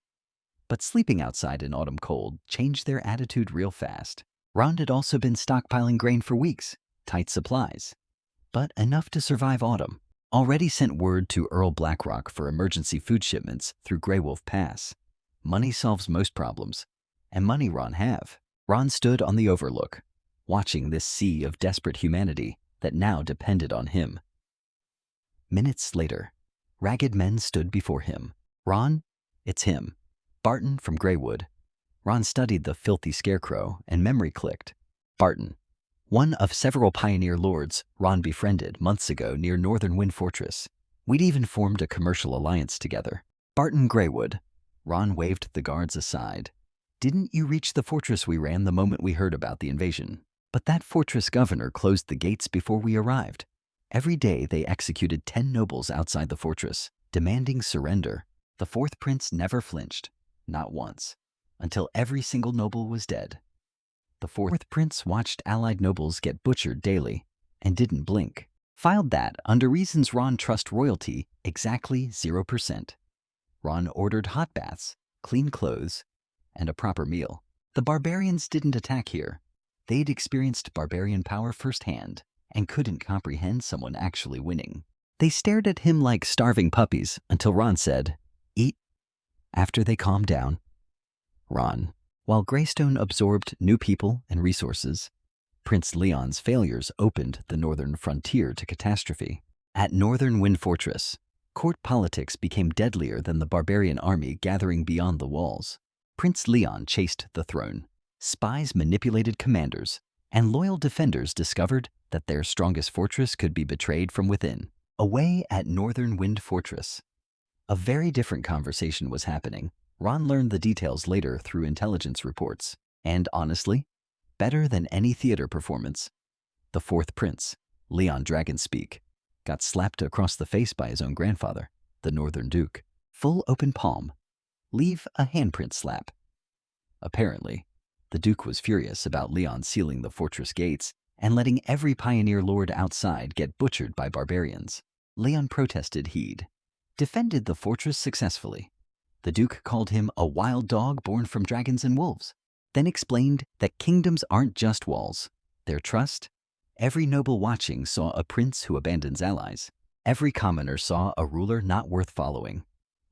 But sleeping outside in autumn cold changed their attitude real fast. Ron had also been stockpiling grain for weeks, tight supplies, but enough to survive autumn. Already sent word to Earl Blackrock for emergency food shipments through Grey Wolf Pass. Money solves most problems, and money Ron have. Ron stood on the overlook, watching this sea of desperate humanity that now depended on him. Minutes later, ragged men stood before him. Ron, it's him. Barton from Greywood. Ron studied the filthy scarecrow, and memory clicked. Barton, one of several pioneer lords Ron befriended months ago near Northern Wind Fortress. We'd even formed a commercial alliance together. Barton Greywood. Ron waved the guards aside. Didn't you reach the fortress we ran the moment we heard about the invasion? But that fortress governor closed the gates before we arrived. Every day they executed 10 nobles outside the fortress, demanding surrender. The fourth prince never flinched, not once, until every single noble was dead. The fourth prince watched allied nobles get butchered daily and didn't blink. Filed that under reasons Ron trust royalty exactly 0%. Ron ordered hot baths, clean clothes, and a proper meal. The barbarians didn't attack here. They'd experienced barbarian power firsthand and couldn't comprehend someone actually winning. They stared at him like starving puppies until Ron said, "Eat." After they calmed down, Ron, while Greystone absorbed new people and resources, Prince Leon's failures opened the northern frontier to catastrophe. At Northern Wind Fortress, court politics became deadlier than the barbarian army gathering beyond the walls. Prince Leon chased the throne. Spies manipulated commanders, and loyal defenders discovered that their strongest fortress could be betrayed from within. Away at Northern Wind Fortress, a very different conversation was happening. Ron learned the details later through intelligence reports, and honestly, better than any theater performance. The fourth prince, Leon Dragonspeak, got slapped across the face by his own grandfather, the Northern Duke. Full open palm. Leave a handprint slap. Apparently, the Duke was furious about Leon sealing the fortress gates and letting every pioneer lord outside get butchered by barbarians. Leon protested he'd defended the fortress successfully. The Duke called him a wild dog born from dragons and wolves, then explained that kingdoms aren't just walls. They're trust. Every noble watching saw a prince who abandons allies. Every commoner saw a ruler not worth following.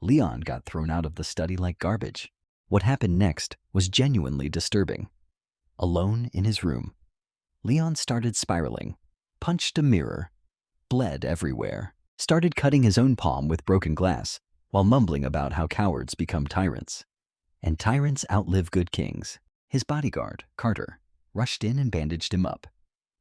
Leon got thrown out of the study like garbage. What happened next was genuinely disturbing. Alone in his room, Leon started spiraling, punched a mirror, bled everywhere, started cutting his own palm with broken glass, while mumbling about how cowards become tyrants. And tyrants outlive good kings. His bodyguard, Carter, rushed in and bandaged him up.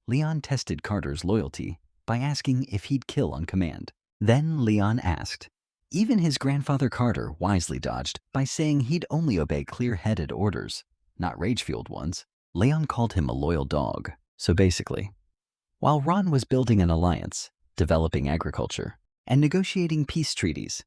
Leon tested Carter's loyalty by asking if he'd kill on command. Then Leon asked. Even his grandfather Carter wisely dodged by saying he'd only obey clear-headed orders, not rage-fueled ones. Leon called him a loyal dog. So basically, while Ron was building an alliance, developing agriculture, and negotiating peace treaties,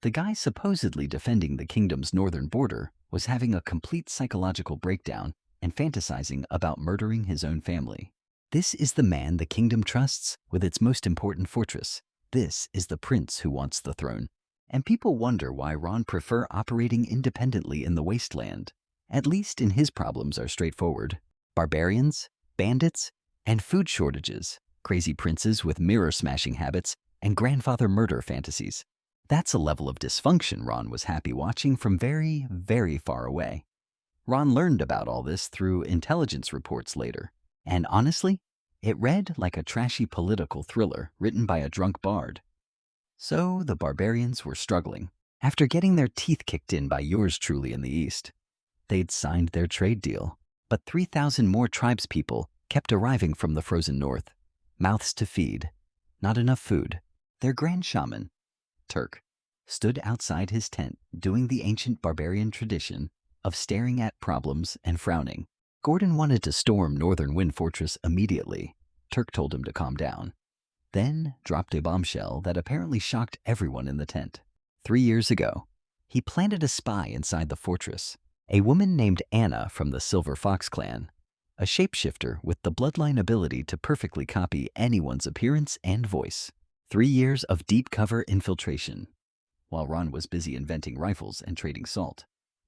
the guy supposedly defending the kingdom's northern border was having a complete psychological breakdown and fantasizing about murdering his own family. This is the man the kingdom trusts with its most important fortress. This is the prince who wants the throne. And people wonder why Ron prefer operating independently in the wasteland. At least in his problems are straightforward. Barbarians, bandits, and food shortages, crazy princes with mirror-smashing habits, and grandfather murder fantasies. That's a level of dysfunction Ron was happy watching from very, very far away. Ron learned about all this through intelligence reports later. And honestly, it read like a trashy political thriller written by a drunk bard. So the barbarians were struggling. After getting their teeth kicked in by yours truly in the east, they'd signed their trade deal. But 3,000 more tribespeople kept arriving from the frozen north. Mouths to feed, not enough food. Their grand shaman, Turk, stood outside his tent doing the ancient barbarian tradition of staring at problems and frowning. Gordon wanted to storm Northern Wind Fortress immediately. Turk told him to calm down. Then dropped a bombshell that apparently shocked everyone in the tent. 3 years ago, he planted a spy inside the fortress, a woman named Anna from the Silver Fox clan, a shapeshifter with the bloodline ability to perfectly copy anyone's appearance and voice. 3 years of deep cover infiltration. While Ron was busy inventing rifles and trading salt,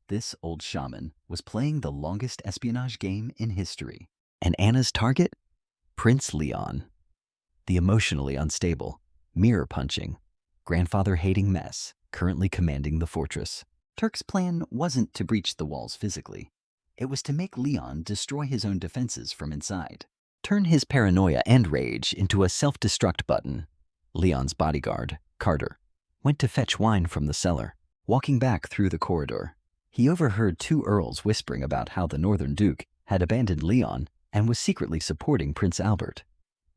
this old shaman was playing the longest espionage game in history. And Anna's target? Prince Leon. The emotionally unstable, mirror-punching, grandfather-hating mess currently commanding the fortress. Turk's plan wasn't to breach the walls physically. It was to make Leon destroy his own defenses from inside. Turn his paranoia and rage into a self-destruct button. Leon's bodyguard, Carter, went to fetch wine from the cellar. Walking back through the corridor, he overheard 2 earls whispering about how the Northern Duke had abandoned Leon and was secretly supporting Prince Albert,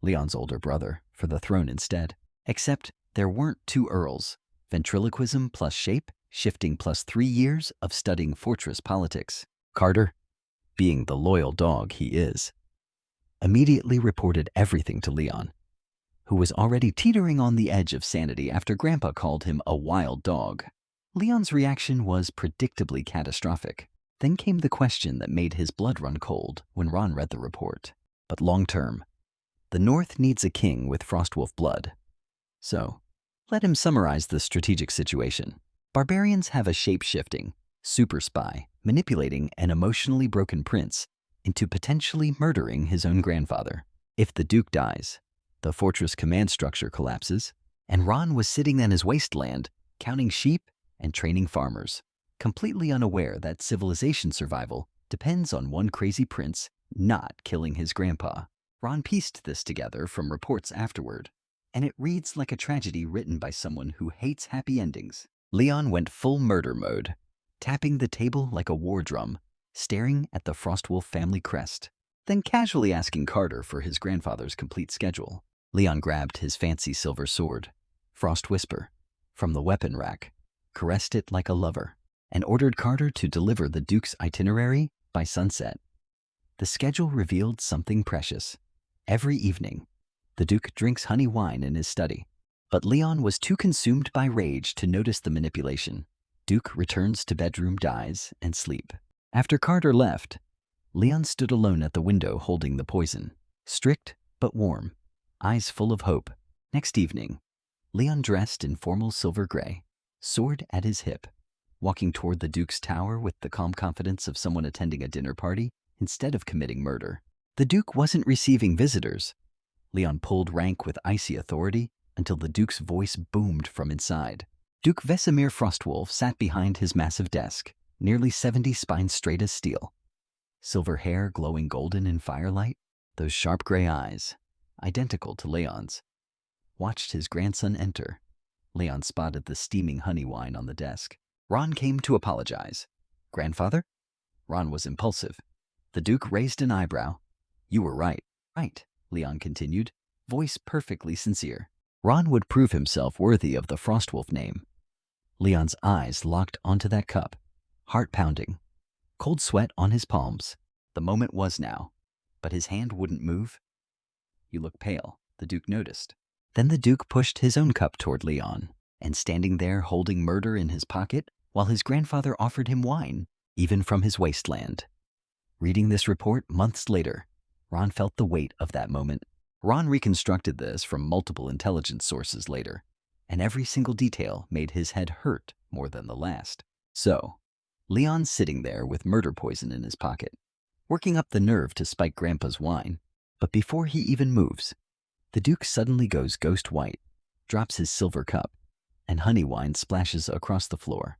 Leon's older brother, for the throne instead. Except there weren't 2 earls. Ventriloquism plus shape, shifting plus 3 years of studying fortress politics. Carter, being the loyal dog he is, immediately reported everything to Leon, who was already teetering on the edge of sanity after Grandpa called him a wild dog. Leon's reaction was predictably catastrophic. Then came the question that made his blood run cold when Ron read the report. But long term, the North needs a king with Frostwolf blood. So, let him summarize the strategic situation. Barbarians have a shape-shifting, super spy, manipulating an emotionally broken prince into potentially murdering his own grandfather. If the Duke dies, the fortress command structure collapses, and Ron was sitting in his wasteland, counting sheep and training farmers, completely unaware that civilization survival depends on one crazy prince not killing his grandpa. Ron pieced this together from reports afterward, and it reads like a tragedy written by someone who hates happy endings. Leon went full murder mode, tapping the table like a war drum, staring at the Frostwolf family crest, then casually asking Carter for his grandfather's complete schedule. Leon grabbed his fancy silver sword, Frost Whisper, from the weapon rack, caressed it like a lover, and ordered Carter to deliver the Duke's itinerary by sunset. The schedule revealed something precious. Every evening, the Duke drinks honey wine in his study, but Leon was too consumed by rage to notice the manipulation. Duke returns to bedroom, dies, and sleep. After Carter left, Leon stood alone at the window holding the poison, strict but warm, eyes full of hope. Next evening, Leon dressed in formal silver gray, sword at his hip, walking toward the Duke's tower with the calm confidence of someone attending a dinner party instead of committing murder. The Duke wasn't receiving visitors. Leon pulled rank with icy authority until the Duke's voice boomed from inside. Duke Vesemir Frostwolf sat behind his massive desk, nearly 70 spines straight as steel. Silver hair glowing golden in firelight, those sharp gray eyes, identical to Leon's. Watched his grandson enter. Leon spotted the steaming honey wine on the desk. Ron came to apologize. Grandfather? Ron was impulsive. The Duke raised an eyebrow. You were right. Right, Leon continued, voice perfectly sincere. Ron would prove himself worthy of the Frostwolf name. Leon's eyes locked onto that cup, heart pounding, cold sweat on his palms. The moment was now, but his hand wouldn't move. You look pale, the Duke noticed. Then the Duke pushed his own cup toward Leon, and standing there holding murder in his pocket while his grandfather offered him wine, even from his wasteland. Reading this report months later, Ron felt the weight of that moment. Ron reconstructed this from multiple intelligence sources later, and every single detail made his head hurt more than the last. So, Leon's sitting there with murder poison in his pocket, working up the nerve to spike Grandpa's wine. But before he even moves, the Duke suddenly goes ghost white, drops his silver cup, and honey wine splashes across the floor.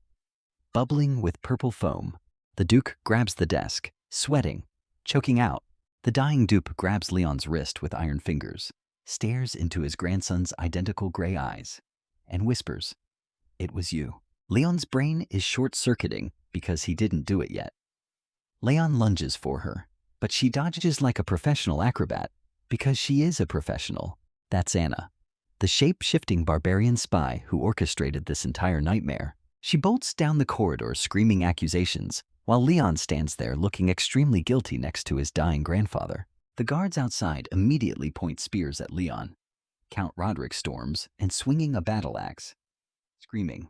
Bubbling with purple foam, the Duke grabs the desk, sweating, choking out. The dying dupe grabs Leon's wrist with iron fingers, stares into his grandson's identical gray eyes, and whispers, "It was you." Leon's brain is short-circuiting because he didn't do it yet. Leon lunges for her, but she dodges like a professional acrobat because she is a professional. That's Anna, the shape-shifting barbarian spy who orchestrated this entire nightmare. She bolts down the corridor screaming accusations, while Leon stands there looking extremely guilty next to his dying grandfather. The guards outside immediately point spears at Leon. Count Roderick storms and swinging a battle axe, screaming,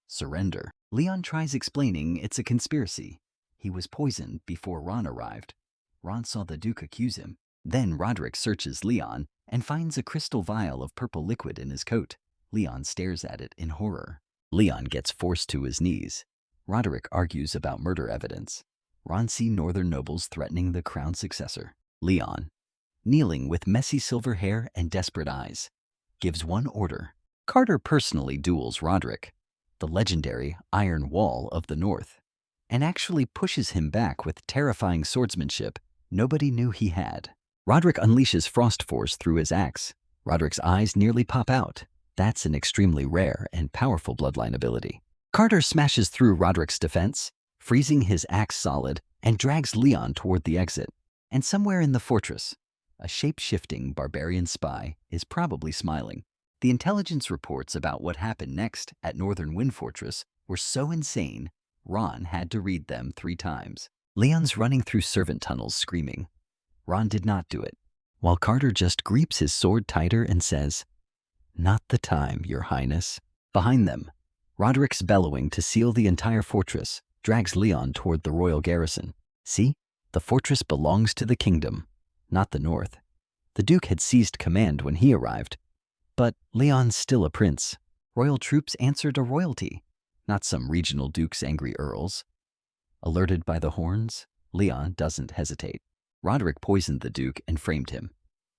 "Surrender." Leon tries explaining it's a conspiracy. He was poisoned before Ron arrived. Ron saw the Duke accuse him. Then Roderick searches Leon and finds a crystal vial of purple liquid in his coat. Leon stares at it in horror. Leon gets forced to his knees. Roderick argues about murder evidence. Ron sees northern nobles threatening the crown successor. Leon, kneeling with messy silver hair and desperate eyes, gives one order. Carter personally duels Roderick, the legendary Iron Wall of the North, and actually pushes him back with terrifying swordsmanship nobody knew he had. Roderick unleashes Frost Force through his axe. Roderick's eyes nearly pop out. That's an extremely rare and powerful bloodline ability. Carter smashes through Roderick's defense, freezing his axe solid, and drags Leon toward the exit. And somewhere in the fortress, a shape-shifting barbarian spy is probably smiling. The intelligence reports about what happened next at Northern Wind Fortress were so insane, Ron had to read them 3 times. Leon's running through servant tunnels screaming. Ron did not do it, while Carter just grips his sword tighter and says, "Not the time, Your Highness." Behind them, Roderick's bellowing to seal the entire fortress drags Leon toward the royal garrison. See, the fortress belongs to the kingdom, not the North. The Duke had seized command when he arrived, but Leon's still a prince. Royal troops answer to royalty, not some regional duke's angry earls. Alerted by the horns, Leon doesn't hesitate. Roderick poisoned the Duke and framed him.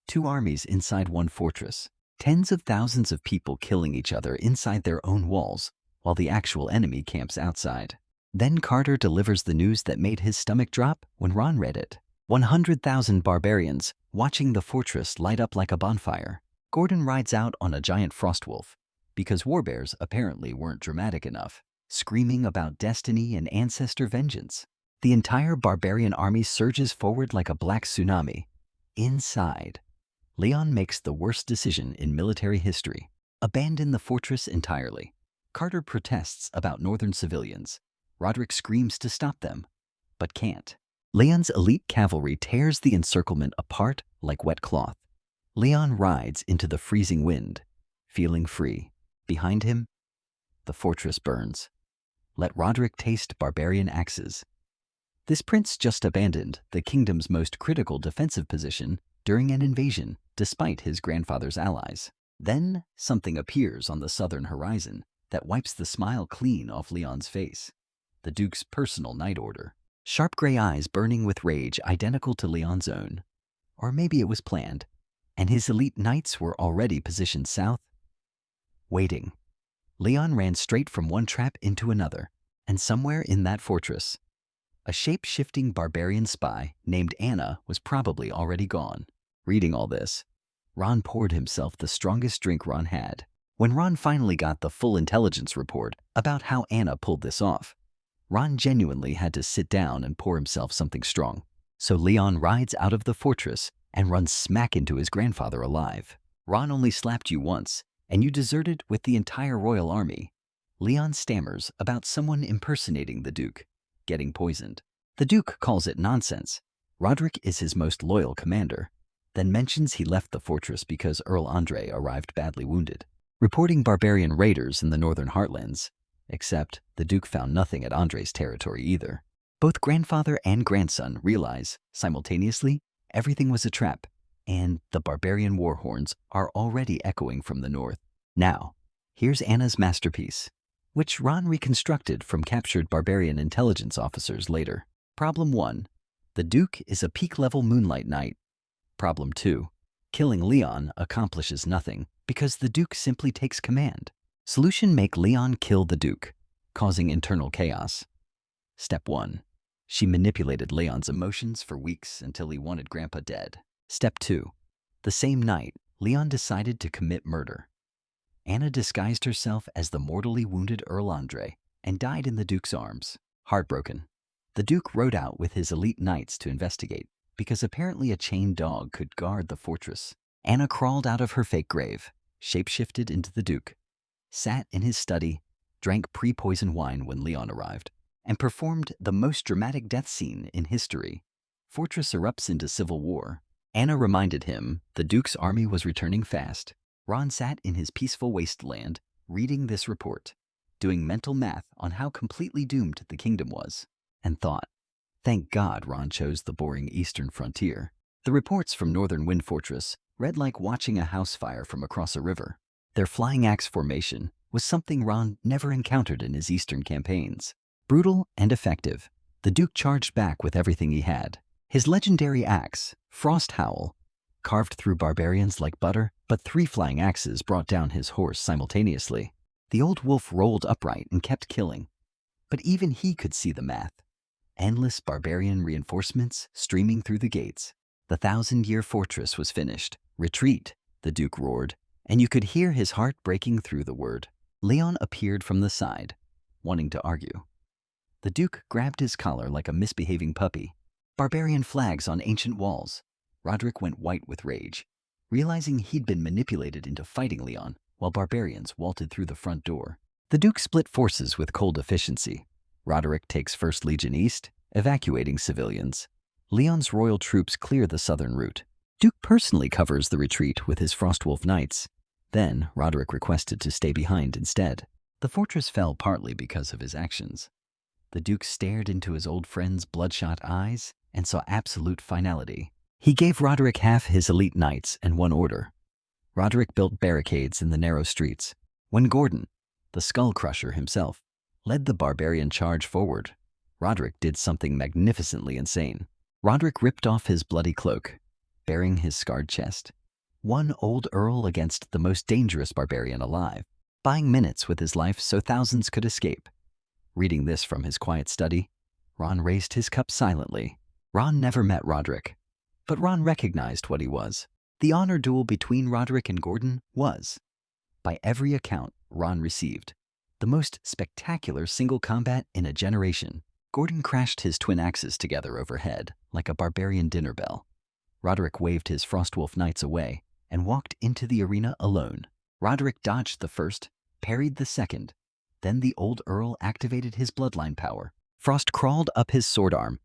2 armies inside one fortress. Tens of thousands of people killing each other inside their own walls, while the actual enemy camps outside. Then Carter delivers the news that made his stomach drop when Ron read it. 100,000 barbarians watching the fortress light up like a bonfire. Gordon rides out on a giant frostwolf, because warbears apparently weren't dramatic enough, screaming about destiny and ancestor vengeance. The entire barbarian army surges forward like a black tsunami. Inside, Leon makes the worst decision in military history. Abandon the fortress entirely. Carter protests about northern civilians. Roderick screams to stop them, but can't. Leon's elite cavalry tears the encirclement apart like wet cloth. Leon rides into the freezing wind, feeling free. Behind him, the fortress burns. Let Roderick taste barbarian axes. This prince just abandoned the kingdom's most critical defensive position during an invasion, despite his grandfather's allies. Then something appears on the southern horizon that wipes the smile clean off Leon's face. The Duke's personal night order. Sharp gray eyes burning with rage identical to Leon's own. Or maybe it was planned, and his elite knights were already positioned south, waiting. Leon ran straight from one trap into another, and somewhere in that fortress, a shape-shifting barbarian spy named Anna was probably already gone. Reading all this, Ron poured himself the strongest drink Ron had. When Ron finally got the full intelligence report about how Anna pulled this off, Ron genuinely had to sit down and pour himself something strong. So Leon rides out of the fortress and runs smack into his grandfather alive. Ron only slapped you once, and you deserted with the entire royal army. Leon stammers about someone impersonating the Duke, getting poisoned. The Duke calls it nonsense. Roderick is his most loyal commander, then mentions he left the fortress because Earl Andre arrived badly wounded, reporting barbarian raiders in the northern heartlands, except the Duke found nothing at Andre's territory either. Both grandfather and grandson realize, simultaneously, everything was a trap, and the barbarian war horns are already echoing from the north. Now, here's Anna's masterpiece, which Ron reconstructed from captured barbarian intelligence officers later. Problem 1. The Duke is a peak-level moonlight knight. Problem 2. Killing Leon accomplishes nothing because the Duke simply takes command. Solution: make Leon kill the Duke, causing internal chaos. Step 1. She manipulated Leon's emotions for weeks until he wanted Grandpa dead. Step 2. The same night, Leon decided to commit murder. Anna disguised herself as the mortally wounded Earl Andre and died in the Duke's arms. Heartbroken, the Duke rode out with his elite knights to investigate, because apparently a chained dog could guard the fortress. Anna crawled out of her fake grave, shapeshifted into the Duke, sat in his study, drank pre-poisoned wine when Leon arrived, and performed the most dramatic death scene in history. Fortress erupts into civil war. Anna reminded him the Duke's army was returning fast. Ron sat in his peaceful wasteland, reading this report, doing mental math on how completely doomed the kingdom was, and thought, thank God Ron chose the boring eastern frontier. The reports from Northern Wind Fortress read like watching a house fire from across a river. Their flying axe formation was something Ron never encountered in his eastern campaigns. Brutal and effective, the Duke charged back with everything he had. His legendary axe, Frost Howl, carved through barbarians like butter, but 3 flying axes brought down his horse simultaneously. The old wolf rolled upright and kept killing, but even he could see the math. Endless barbarian reinforcements streaming through the gates. The 1,000-year fortress was finished. Retreat, the Duke roared, and you could hear his heart breaking through the word. Leon appeared from the side, wanting to argue. The Duke grabbed his collar like a misbehaving puppy. Barbarian flags on ancient walls. Roderick went white with rage, realizing he'd been manipulated into fighting Leon while barbarians vaulted through the front door. The Duke split forces with cold efficiency. Roderick takes 1st Legion east, evacuating civilians. Leon's royal troops clear the southern route. Duke personally covers the retreat with his Frostwolf Knights. Then Roderick requested to stay behind instead. The fortress fell partly because of his actions. The Duke stared into his old friend's bloodshot eyes and saw absolute finality. He gave Roderick half his elite knights and 1 order. Roderick built barricades in the narrow streets. When Gordon, the Skull Crusher himself, led the barbarian charge forward, Roderick did something magnificently insane. Roderick ripped off his bloody cloak, baring his scarred chest. 1 old earl against the most dangerous barbarian alive, buying minutes with his life so thousands could escape. Reading this from his quiet study, Ron raised his cup silently. Ron never met Roderick, but Ron recognized what he was. The honor duel between Roderick and Gordon was, by every account Ron received, the most spectacular single combat in a generation. Gordon crashed his twin axes together overhead like a barbarian dinner bell. Roderick waved his Frostwolf Knights away and walked into the arena alone. Roderick dodged the first, parried the second. Then the old Earl activated his bloodline power. Frost crawled up his sword arm,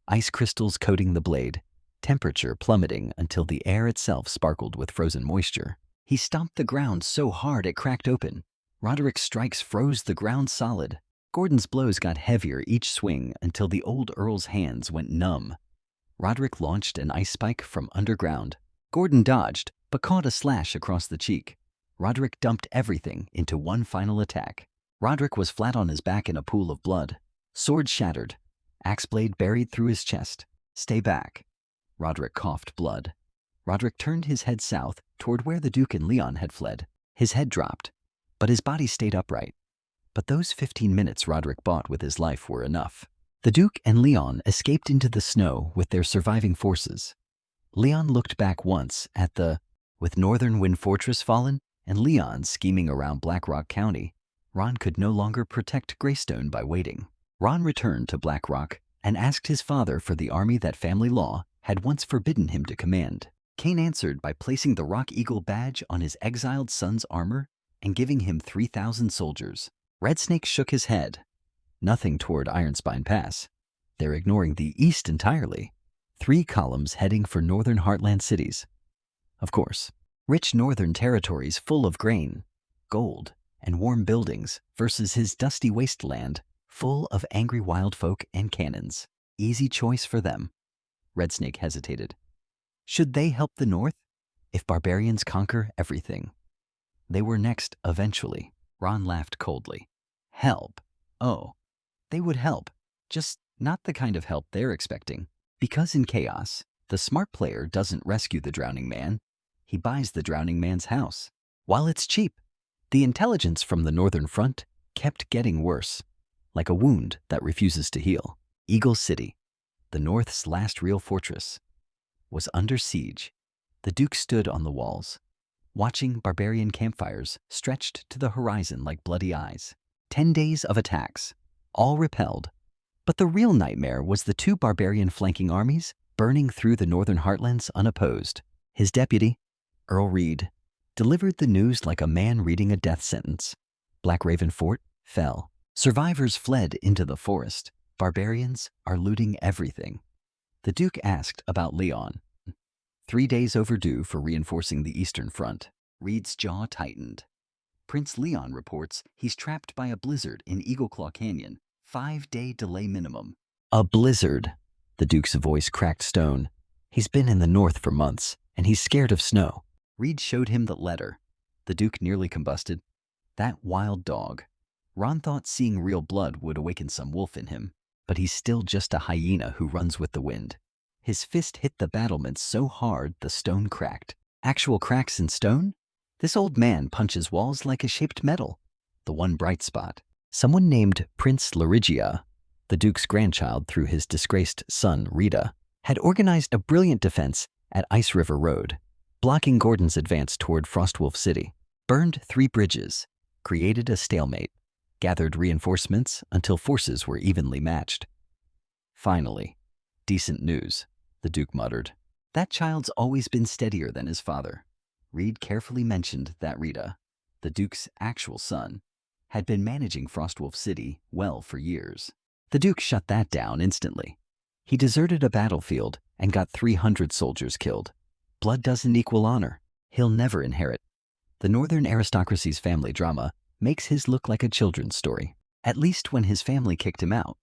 ice crystals coating the blade, temperature plummeting until the air itself sparkled with frozen moisture. He stomped the ground so hard it cracked open. Roderick's strikes froze the ground solid. Gordon's blows got heavier each swing until the old Earl's hands went numb. Roderick launched an ice spike from underground. Gordon dodged, but caught a slash across the cheek. Roderick dumped everything into 1 final attack. Roderick was flat on his back in a pool of blood. Sword shattered, axe blade buried through his chest. Stay back. Roderick coughed blood. Roderick turned his head south toward where the Duke and Leon had fled. His head dropped, but his body stayed upright. But those 15 minutes Roderick bought with his life were enough. The Duke and Leon escaped into the snow with their surviving forces. Leon looked back once at with Northern Wind Fortress fallen and Leon scheming around Black Rock County, Ron could no longer protect Greystone by waiting. Ron returned to Black Rock and asked his father for the army that family law had once forbidden him to command. Cain answered by placing the Rock Eagle badge on his exiled son's armor and giving him 3,000 soldiers. Red Snake shook his head. Nothing toward Ironspine Pass. They're ignoring the east entirely. 3 columns heading for northern heartland cities. Of course, rich northern territories full of grain, gold, and warm buildings versus his dusty wasteland full of angry wild folk and cannons. Easy choice for them. Red Snake hesitated. Should they help the North? If barbarians conquer everything. They were next eventually. Ron laughed coldly. Help? Oh, they would help. Just not the kind of help they're expecting. Because in chaos, the smart player doesn't rescue the drowning man. He buys the drowning man's house. While it's cheap, the intelligence from the Northern Front kept getting worse, like a wound that refuses to heal. Eagle City, the North's last real fortress, was under siege. The Duke stood on the walls, watching barbarian campfires stretched to the horizon like bloody eyes. 10 days of attacks, all repelled. But the real nightmare was the 2 barbarian flanking armies burning through the northern heartlands unopposed. His deputy, Earl Reed, delivered the news like a man reading a death sentence. Black Raven Fort fell. Survivors fled into the forest. Barbarians are looting everything. The Duke asked about Leon. 3 days overdue for reinforcing the Eastern Front. Reed's jaw tightened. Prince Leon reports he's trapped by a blizzard in Eagle Claw Canyon. 5-day delay minimum. A blizzard. The Duke's voice cracked stone. He's been in the North for months, and he's scared of snow. Reed showed him the letter. The Duke nearly combusted. That wild dog. Ron thought seeing real blood would awaken some wolf in him, but he's still just a hyena who runs with the wind. His fist hit the battlements so hard the stone cracked. Actual cracks in stone? This old man punches walls like a shaped metal. The one bright spot. Someone named Prince Larigia, the Duke's grandchild through his disgraced son Rita, had organized a brilliant defense at Ice River Road, blocking Gordon's advance toward Frostwolf City, burned 3 bridges, created a stalemate, gathered reinforcements until forces were evenly matched. Finally, decent news, the Duke muttered. That child's always been steadier than his father. Reed carefully mentioned that Rita, the Duke's actual son, had been managing Frostwolf City well for years. The Duke shut that down instantly. He deserted a battlefield and got 300 soldiers killed. Blood doesn't equal honor. He'll never inherit. The Northern aristocracy's family drama makes his look like a children's story, at least when his family kicked him out.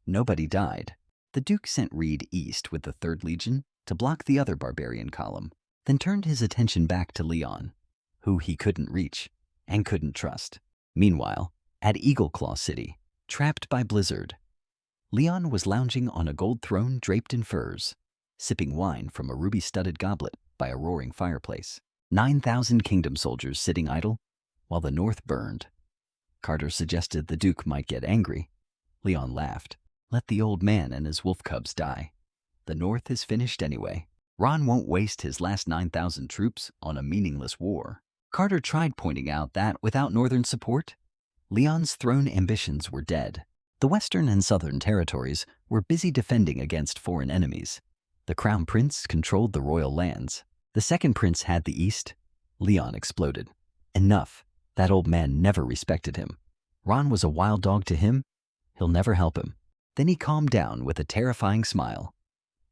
Nobody died. The Duke sent Reed east with the 3rd Legion to block the other barbarian column, then turned his attention back to Leon, who he couldn't reach and couldn't trust. Meanwhile, at Eagle Claw City, trapped by blizzard, Leon was lounging on a gold throne draped in furs, sipping wine from a ruby-studded goblet by a roaring fireplace. 9,000 kingdom soldiers sitting idle while the North burned. Carter suggested the Duke might get angry. Leon laughed. Let the old man and his wolf cubs die. The North is finished anyway. Ron won't waste his last 9,000 troops on a meaningless war. Carter tried pointing out that without Northern support, Leon's throne ambitions were dead. The Western and Southern territories were busy defending against foreign enemies. The Crown Prince controlled the royal lands. The second prince had the East. Leon exploded. Enough. That old man never respected him. Ron was a wild dog to him. He'll never help him. Then he calmed down with a terrifying smile.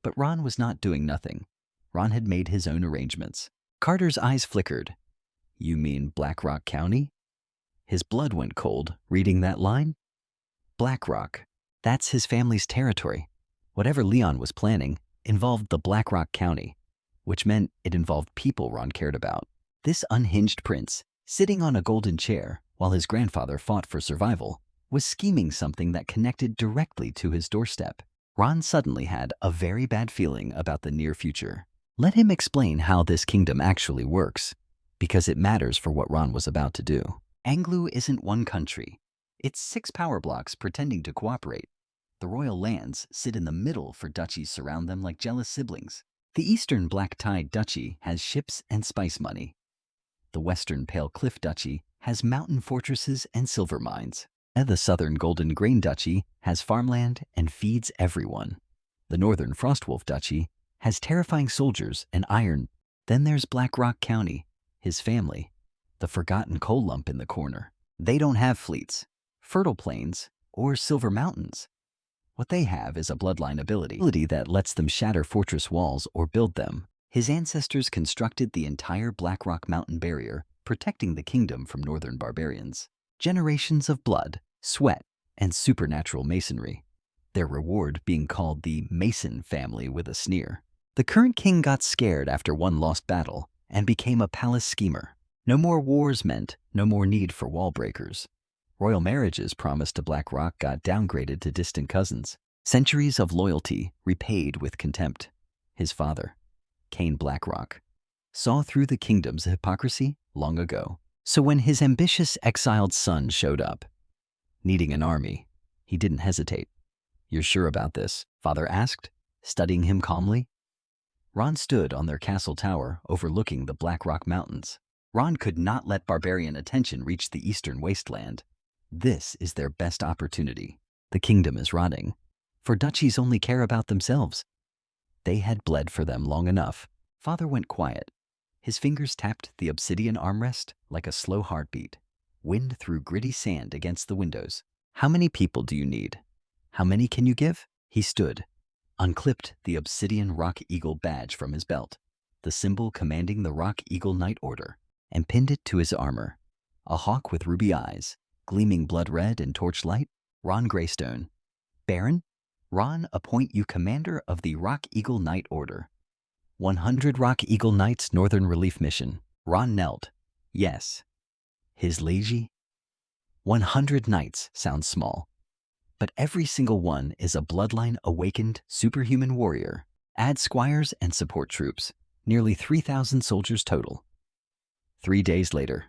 But Ron was not doing nothing. Ron had made his own arrangements. Carter's eyes flickered. You mean Black Rock County? His blood went cold, reading that line. Black Rock. That's his family's territory. Whatever Leon was planning involved the Black Rock County, which meant it involved people Ron cared about. This unhinged prince, sitting on a golden chair while his grandfather fought for survival, was scheming something that connected directly to his doorstep. Ron suddenly had a very bad feeling about the near future. Let him explain how this kingdom actually works, because it matters for what Ron was about to do. Anglu isn't one country. It's 6 power blocks pretending to cooperate. The royal lands sit in the middle for duchies surround them like jealous siblings. The Eastern Black Tide Duchy has ships and spice money. The Western Pale Cliff Duchy has mountain fortresses and silver mines. The Southern Golden Grain Duchy has farmland and feeds everyone. The Northern Frostwolf Duchy has terrifying soldiers and iron. Then there's Black Rock County, his family, the forgotten coal lump in the corner. They don't have fleets, fertile plains, or silver mountains. What they have is a bloodline ability that lets them shatter fortress walls or build them. His ancestors constructed the entire Black Rock Mountain barrier, protecting the kingdom from northern barbarians. Generations of blood, sweat, and supernatural masonry, their reward being called the Mason family with a sneer. The current king got scared after one lost battle and became a palace schemer. No more wars meant no more need for wall breakers. Royal marriages promised to BlackRock got downgraded to distant cousins. Centuries of loyalty repaid with contempt. His father, Cain BlackRock, saw through the kingdom's hypocrisy long ago. So when his ambitious exiled son showed up, needing an army, he didn't hesitate. "You're sure about this?" father asked, studying him calmly. Ron stood on their castle tower overlooking the BlackRock Mountains. Ron could not let barbarian attention reach the eastern wasteland. This is their best opportunity. The kingdom is rotting, for duchies only care about themselves. They had bled for them long enough. Father went quiet. His fingers tapped the obsidian armrest like a slow heartbeat. Wind threw gritty sand against the windows. "How many people do you need? How many can you give?" He stood, unclipped the obsidian Rock Eagle badge from his belt, the symbol commanding the Rock Eagle Knight Order, and pinned it to his armor. A hawk with ruby eyes, gleaming blood red in torchlight. "Ron Greystone. Baron, Ron appoint you commander of the Rock Eagle Knight Order. 100 Rock Eagle Knights Northern Relief Mission." Ron knelt. "Yes." His liege? 100 knights sounds small, but every single one is a bloodline awakened superhuman warrior. Add squires and support troops, nearly 3,000 soldiers total. 3 days later,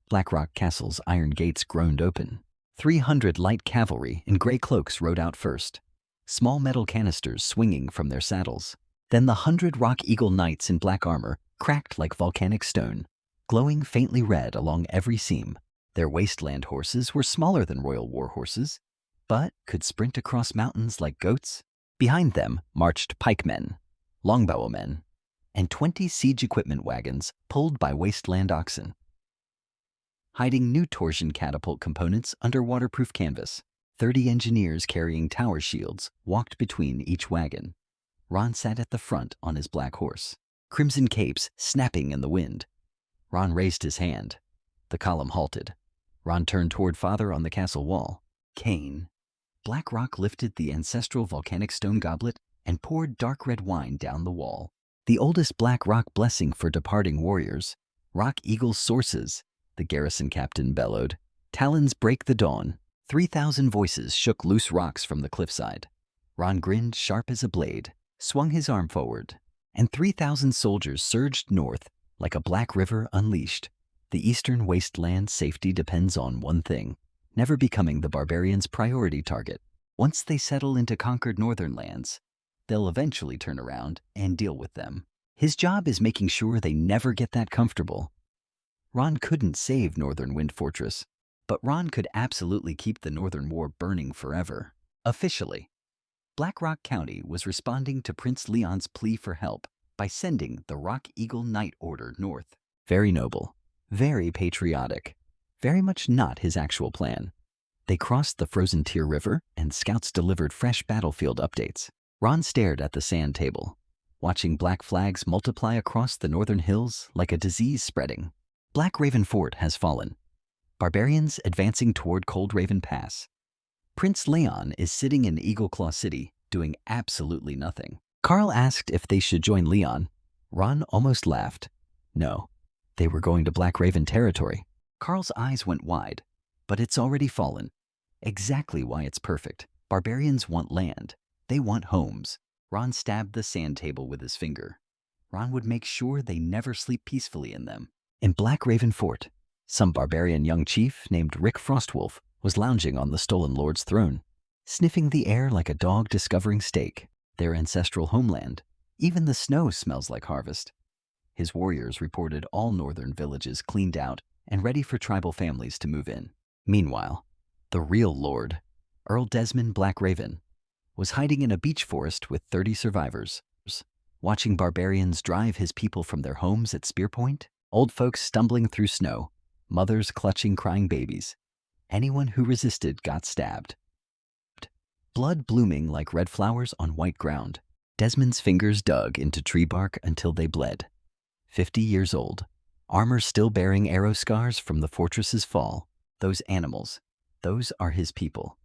BlackRock Castle's iron gates groaned open. 300 light cavalry in gray cloaks rode out first, small metal canisters swinging from their saddles. Then the 100 Rock Eagle Knights in black armor cracked like volcanic stone, glowing faintly red along every seam. Their wasteland horses were smaller than royal war horses, but could sprint across mountains like goats. Behind them marched pikemen, longbowmen, and 20 siege equipment wagons pulled by wasteland oxen, hiding new torsion catapult components under waterproof canvas. 30 engineers carrying tower shields walked between each wagon. Ron sat at the front on his black horse, crimson capes snapping in the wind. Ron raised his hand. The column halted. Ron turned toward father on the castle wall. "Cain." BlackRock lifted the ancestral volcanic stone goblet and poured dark red wine down the wall. "The oldest BlackRock blessing for departing warriors. Rock Eagle's sources," the garrison captain bellowed. "Talons break the dawn." 3,000 voices shook loose rocks from the cliffside. Ron grinned sharp as a blade, swung his arm forward, and 3,000 soldiers surged north like a black river unleashed. The eastern wasteland's safety depends on one thing: never becoming the barbarians' priority target. Once they settle into conquered northern lands, they'll eventually turn around and deal with them. His job is making sure they never get that comfortable. Ron couldn't save Northern Wind Fortress, but Ron could absolutely keep the Northern War burning forever. Officially, BlackRock County was responding to Prince Leon's plea for help by sending the Rock Eagle Knight Order north. Very noble, very patriotic, very much not his actual plan. They crossed the frozen Tier River, and scouts delivered fresh battlefield updates. Ron stared at the sand table, watching black flags multiply across the northern hills like a disease spreading. Black Raven Fort has fallen. Barbarians advancing toward Cold Raven Pass. Prince Leon is sitting in Eagle Claw City, doing absolutely nothing. Carl asked if they should join Leon. Ron almost laughed. No, they were going to Black Raven Territory. Carl's eyes went wide. But it's already fallen. Exactly why it's perfect. Barbarians want land. They want homes. Ron stabbed the sand table with his finger. Ron would make sure they never sleep peacefully in them. In Black Raven Fort, some barbarian young chief named Rick Frostwolf was lounging on the Stolen Lord's throne, sniffing the air like a dog discovering steak. Their ancestral homeland. Even the snow smells like harvest. His warriors reported all northern villages cleaned out and ready for tribal families to move in. Meanwhile, the real lord, Earl Desmond Black Raven, was hiding in a beech forest with 30 survivors, watching barbarians drive his people from their homes at Spearpoint, old folks stumbling through snow, mothers clutching crying babies. Anyone who resisted got stabbed. Blood blooming like red flowers on white ground. Desmond's fingers dug into tree bark until they bled. 50 years old, armor still bearing arrow scars from the fortress's fall. Those animals, those are his people.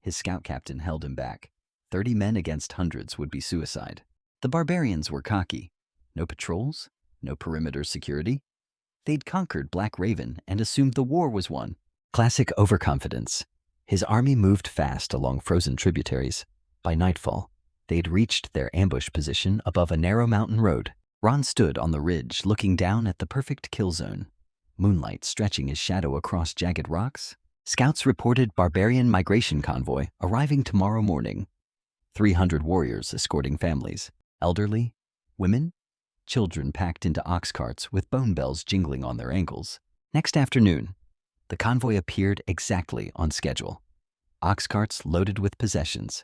His scout captain held him back. 30 men against hundreds would be suicide. The barbarians were cocky. No patrols, no perimeter security. They'd conquered Black Raven and assumed the war was won. Classic overconfidence. His army moved fast along frozen tributaries. By nightfall, they'd reached their ambush position above a narrow mountain road. Ron stood on the ridge looking down at the perfect kill zone. Moonlight stretching his shadow across jagged rocks. Scouts reported barbarian migration convoy arriving tomorrow morning. 300 warriors escorting families, elderly, women, children packed into ox carts with bone bells jingling on their ankles. Next afternoon, the convoy appeared exactly on schedule. Ox carts loaded with possessions,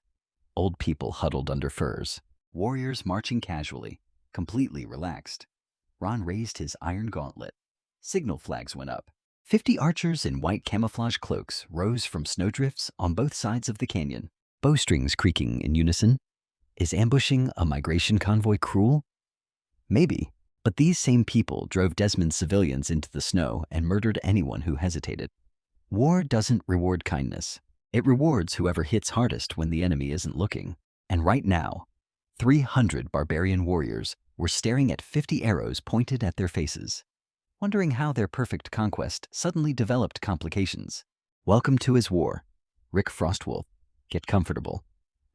old people huddled under furs, warriors marching casually, completely relaxed. Ron raised his iron gauntlet. Signal flags went up. 50 archers in white camouflage cloaks rose from snowdrifts on both sides of the canyon, bowstrings creaking in unison. Is ambushing a migration convoy cruel? Maybe, but these same people drove Desmond's civilians into the snow and murdered anyone who hesitated. War doesn't reward kindness. It rewards whoever hits hardest when the enemy isn't looking. And right now, 300 barbarian warriors were staring at 50 arrows pointed at their faces, wondering how their perfect conquest suddenly developed complications. Welcome to his war, Rick Frostwolf. Get comfortable.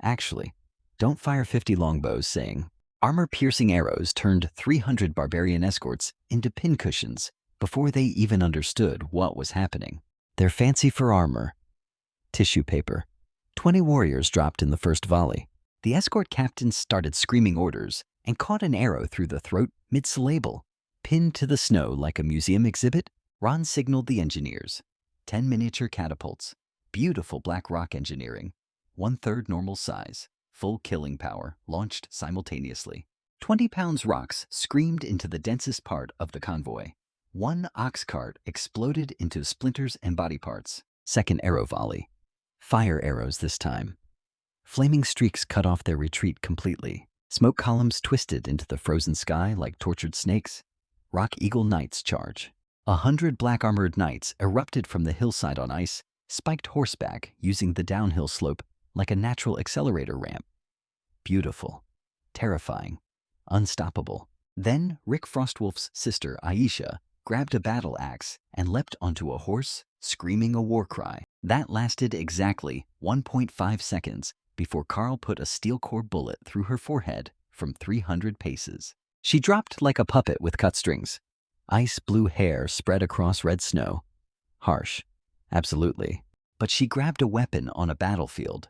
Actually, don't fire 50 longbows, saying, armor-piercing arrows turned 300 barbarian escorts into pincushions before they even understood what was happening. Their fancy for armor. Tissue paper. 20 warriors dropped in the first volley. The escort captain started screaming orders and caught an arrow through the throat mid-syllable. Pinned to the snow like a museum exhibit, Ron signaled the engineers. 10 miniature catapults. Beautiful black rock engineering. 1/3 normal size. Full killing power, launched simultaneously. 20-pound rocks screamed into the densest part of the convoy. One ox cart exploded into splinters and body parts. Second arrow volley. Fire arrows this time. Flaming streaks cut off their retreat completely. Smoke columns twisted into the frozen sky like tortured snakes. Rock Eagle Knights charge. 100 black-armored knights erupted from the hillside on ice, spiked horseback using the downhill slope like a natural accelerator ramp. Beautiful, terrifying, unstoppable. Then Rick Frostwolf's sister, Aisha, grabbed a battle axe and leapt onto a horse, screaming a war cry. That lasted exactly 1.5 seconds before Carl put a steel core bullet through her forehead from 300 paces. She dropped like a puppet with cut strings. Ice blue hair spread across red snow. Harsh, absolutely. But she grabbed a weapon on a battlefield.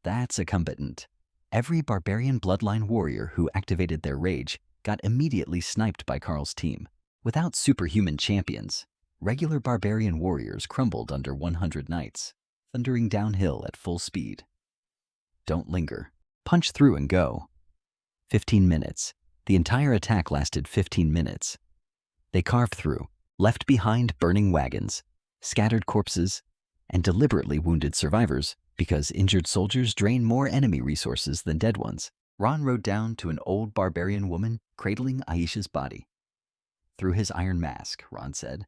That's a combatant. Every barbarian bloodline warrior who activated their rage got immediately sniped by Carl's team. Without superhuman champions, regular barbarian warriors crumbled under 100 knights, thundering downhill at full speed. Don't linger. Punch through and go. 15 minutes. The entire attack lasted 15 minutes. They carved through, left behind burning wagons, scattered corpses, and deliberately wounded survivors because injured soldiers drain more enemy resources than dead ones. Ron rode down to an old barbarian woman cradling Aisha's body. Through his iron mask, Ron said,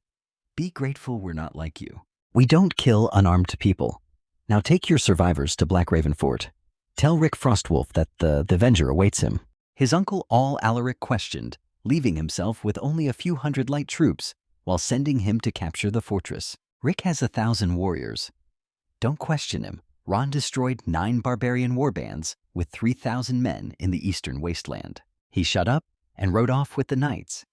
"Be grateful we're not like you. We don't kill unarmed people. Now take your survivors to Black Raven Fort. Tell Rick Frostwolf that the Avenger awaits him." His uncle Alaric questioned, leaving himself with only a few hundred light troops while sending him to capture the fortress. Rick has 1,000 warriors. Don't question him. Ron destroyed 9 barbarian warbands with 3,000 men in the eastern wasteland. He shut up and rode off with the knights.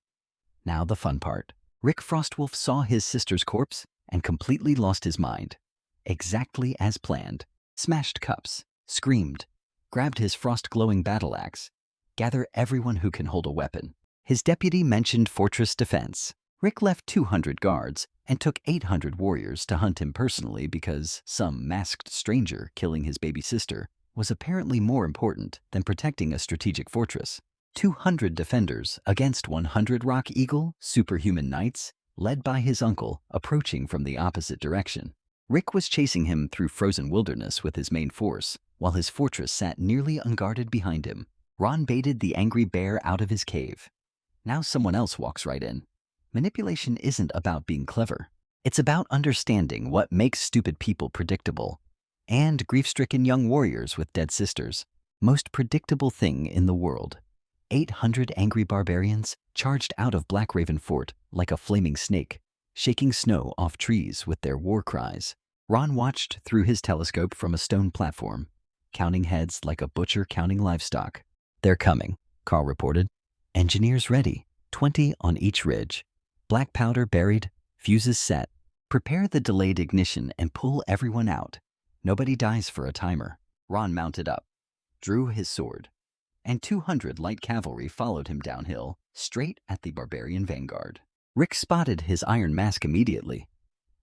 Now the fun part. Rick Frostwolf saw his sister's corpse and completely lost his mind. Exactly as planned. Smashed cups, screamed, grabbed his frost-glowing battle axe. Gather everyone who can hold a weapon. His deputy mentioned fortress defense. Rick left 200 guards and took 800 warriors to hunt him personally because some masked stranger killing his baby sister was apparently more important than protecting a strategic fortress. 200 defenders against 100 Rock Eagle superhuman knights, led by his uncle, approaching from the opposite direction. Rick was chasing him through frozen wilderness with his main force, while his fortress sat nearly unguarded behind him. Ron baited the angry bear out of his cave. Now someone else walks right in. Manipulation isn't about being clever. It's about understanding what makes stupid people predictable and grief-stricken young warriors with dead sisters. Most predictable thing in the world. 800 angry barbarians charged out of Black Raven Fort like a flaming snake, shaking snow off trees with their war cries. Ron watched through his telescope from a stone platform, counting heads like a butcher counting livestock. "They're coming," Carl reported. "Engineers ready, 20 on each ridge. Black powder buried, fuses set. Prepare the delayed ignition and pull everyone out. Nobody dies for a timer." Ron mounted up, drew his sword, and 200 light cavalry followed him downhill, straight at the barbarian vanguard. Rick spotted his iron mask immediately.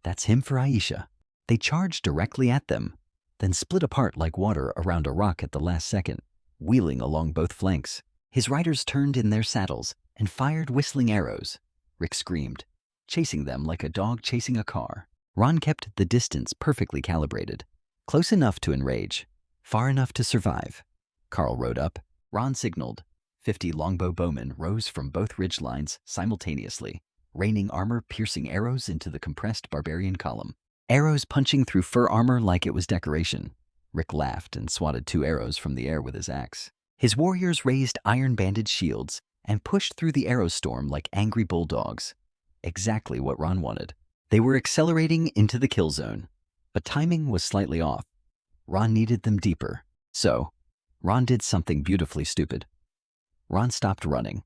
That's him for Aisha. They charged directly at them, then split apart like water around a rock at the last second, wheeling along both flanks. His riders turned in their saddles and fired whistling arrows. Rick screamed, chasing them like a dog chasing a car. Ron kept the distance perfectly calibrated, close enough to enrage, far enough to survive. Carl rode up. Ron signaled. 50 longbow bowmen rose from both ridge lines simultaneously, raining armor-piercing arrows into the compressed barbarian column. Arrows punching through fur armor like it was decoration. Rick laughed and swatted 2 arrows from the air with his axe. His warriors raised iron-banded shields and pushed through the arrow storm like angry bulldogs. Exactly what Ron wanted. They were accelerating into the kill zone, but timing was slightly off. Ron needed them deeper. So, Ron did something beautifully stupid. Ron stopped running,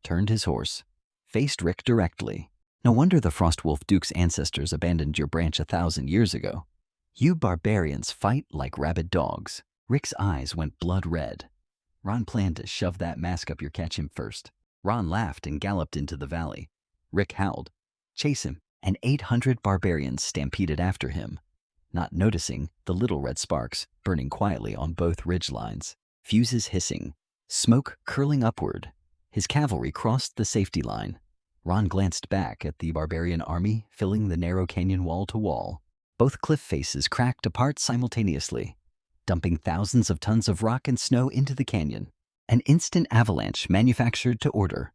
turned his horse, faced Rick directly. "No wonder the Frostwolf Duke's ancestors abandoned your branch 1,000 years ago. You barbarians fight like rabid dogs." Rick's eyes went blood red. "Ron planned to shove that mask up your catch-him first." Ron laughed and galloped into the valley. Rick howled, "Chase him," and 800 barbarians stampeded after him, not noticing the little red sparks burning quietly on both ridge lines. Fuses hissing, smoke curling upward. His cavalry crossed the safety line. Ron glanced back at the barbarian army filling the narrow canyon wall to wall. Both cliff faces cracked apart simultaneously, dumping thousands of tons of rock and snow into the canyon. An instant avalanche manufactured to order.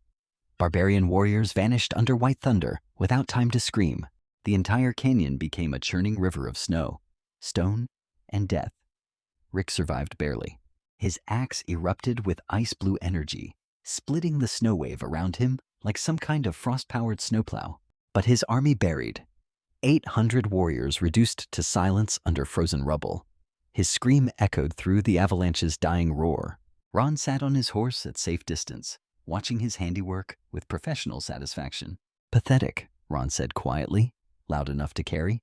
Barbarian warriors vanished under white thunder without time to scream. The entire canyon became a churning river of snow, stone, and death. Rick survived barely. His axe erupted with ice-blue energy, splitting the snow wave around him like some kind of frost-powered snowplow. But his army buried. 800 warriors reduced to silence under frozen rubble. His scream echoed through the avalanche's dying roar. Ron sat on his horse at safe distance, watching his handiwork with professional satisfaction. "Pathetic," Ron said quietly, loud enough to carry.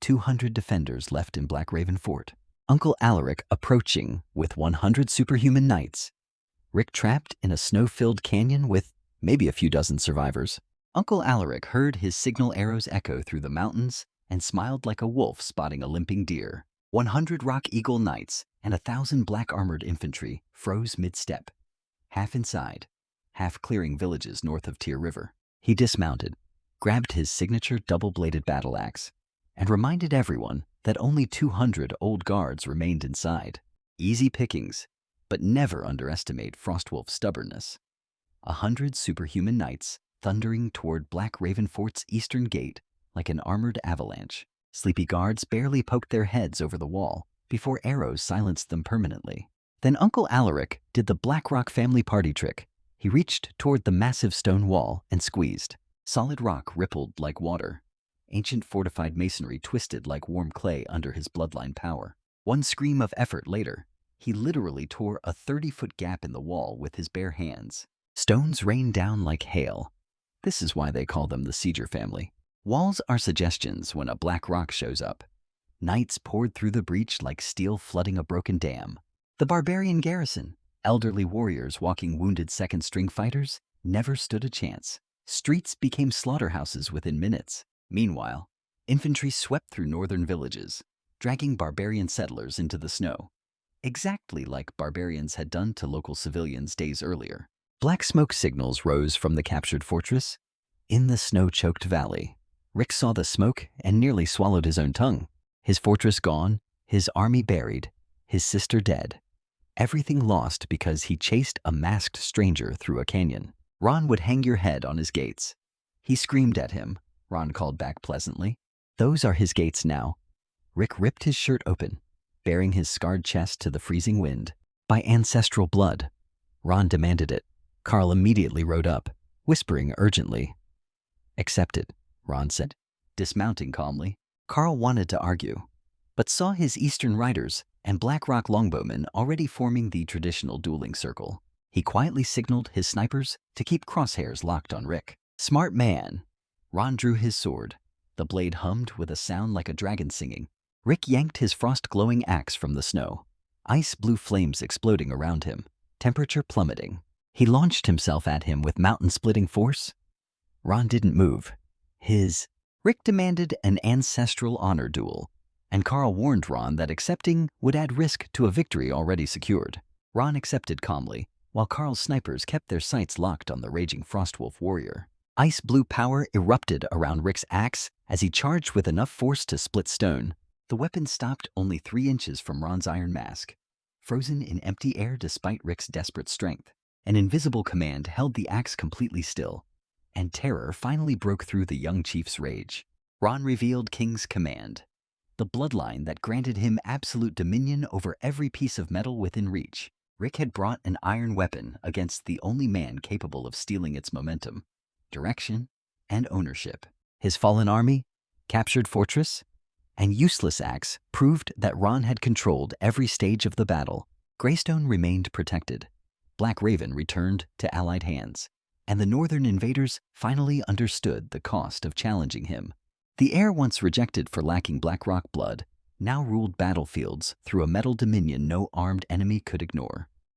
200 defenders left in Black Raven Fort. Uncle Alaric approaching with 100 superhuman knights. Rick trapped in a snow-filled canyon with maybe a few dozen survivors. Uncle Alaric heard his signal arrows echo through the mountains and smiled like a wolf spotting a limping deer. 100 Rock Eagle knights and 1,000 black-armored infantry froze mid-step, half inside, half clearing villages north of Tear River. He dismounted, grabbed his signature double-bladed battle axe, and reminded everyone that only 200 old guards remained inside. Easy pickings, but never underestimate Frostwolf's stubbornness. 100 superhuman knights thundering toward Black Raven Fort's eastern gate like an armored avalanche. Sleepy guards barely poked their heads over the wall before arrows silenced them permanently. Then Uncle Alaric did the Blackrock family party trick. He reached toward the massive stone wall and squeezed. Solid rock rippled like water. Ancient fortified masonry twisted like warm clay under his bloodline power. One scream of effort later, he literally tore a 30-foot gap in the wall with his bare hands. Stones rained down like hail. This is why they call them the Sieger family. Walls are suggestions when a black rock shows up. Knights poured through the breach like steel flooding a broken dam. The barbarian garrison, elderly warriors walking wounded second-string fighters, never stood a chance. Streets became slaughterhouses within minutes. Meanwhile, infantry swept through northern villages, dragging barbarian settlers into the snow, exactly like barbarians had done to local civilians days earlier. Black smoke signals rose from the captured fortress. In the snow-choked valley, Rick saw the smoke and nearly swallowed his own tongue. His fortress gone, his army buried, his sister dead. Everything lost because he chased a masked stranger through a canyon. "Ron would hang your head on his gates." He screamed at him. Ron called back pleasantly. "Those are his gates now." Rick ripped his shirt open, baring his scarred chest to the freezing wind. By ancestral blood, Ron demanded it. Carl immediately rode up, whispering urgently. Accepted, Ron said, dismounting calmly. Carl wanted to argue, but saw his Eastern riders and Blackrock longbowmen already forming the traditional dueling circle. He quietly signaled his snipers to keep crosshairs locked on Rick. Smart man. Ron drew his sword. The blade hummed with a sound like a dragon singing. Rick yanked his frost-glowing axe from the snow, ice-blue flames exploding around him, temperature plummeting. He launched himself at him with mountain-splitting force. Ron didn't move. Rick demanded an ancestral honor duel, and Carl warned Ron that accepting would add risk to a victory already secured. Ron accepted calmly, while Carl's snipers kept their sights locked on the raging Frostwolf warrior. Ice-blue power erupted around Rick's axe as he charged with enough force to split stone. The weapon stopped only 3 inches from Ron's iron mask, frozen in empty air despite Rick's desperate strength. An invisible command held the axe completely still, and terror finally broke through the young chief's rage. Ron revealed King's command, the bloodline that granted him absolute dominion over every piece of metal within reach. Rick had brought an iron weapon against the only man capable of stealing its momentum, direction, and ownership. His fallen army, captured fortress, and useless axe proved that Ron had controlled every stage of the battle. Greystone remained protected. Black Raven returned to Allied hands, and the northern invaders finally understood the cost of challenging him. The heir, once rejected for lacking Blackrock blood, now ruled battlefields through a metal dominion no armed enemy could ignore.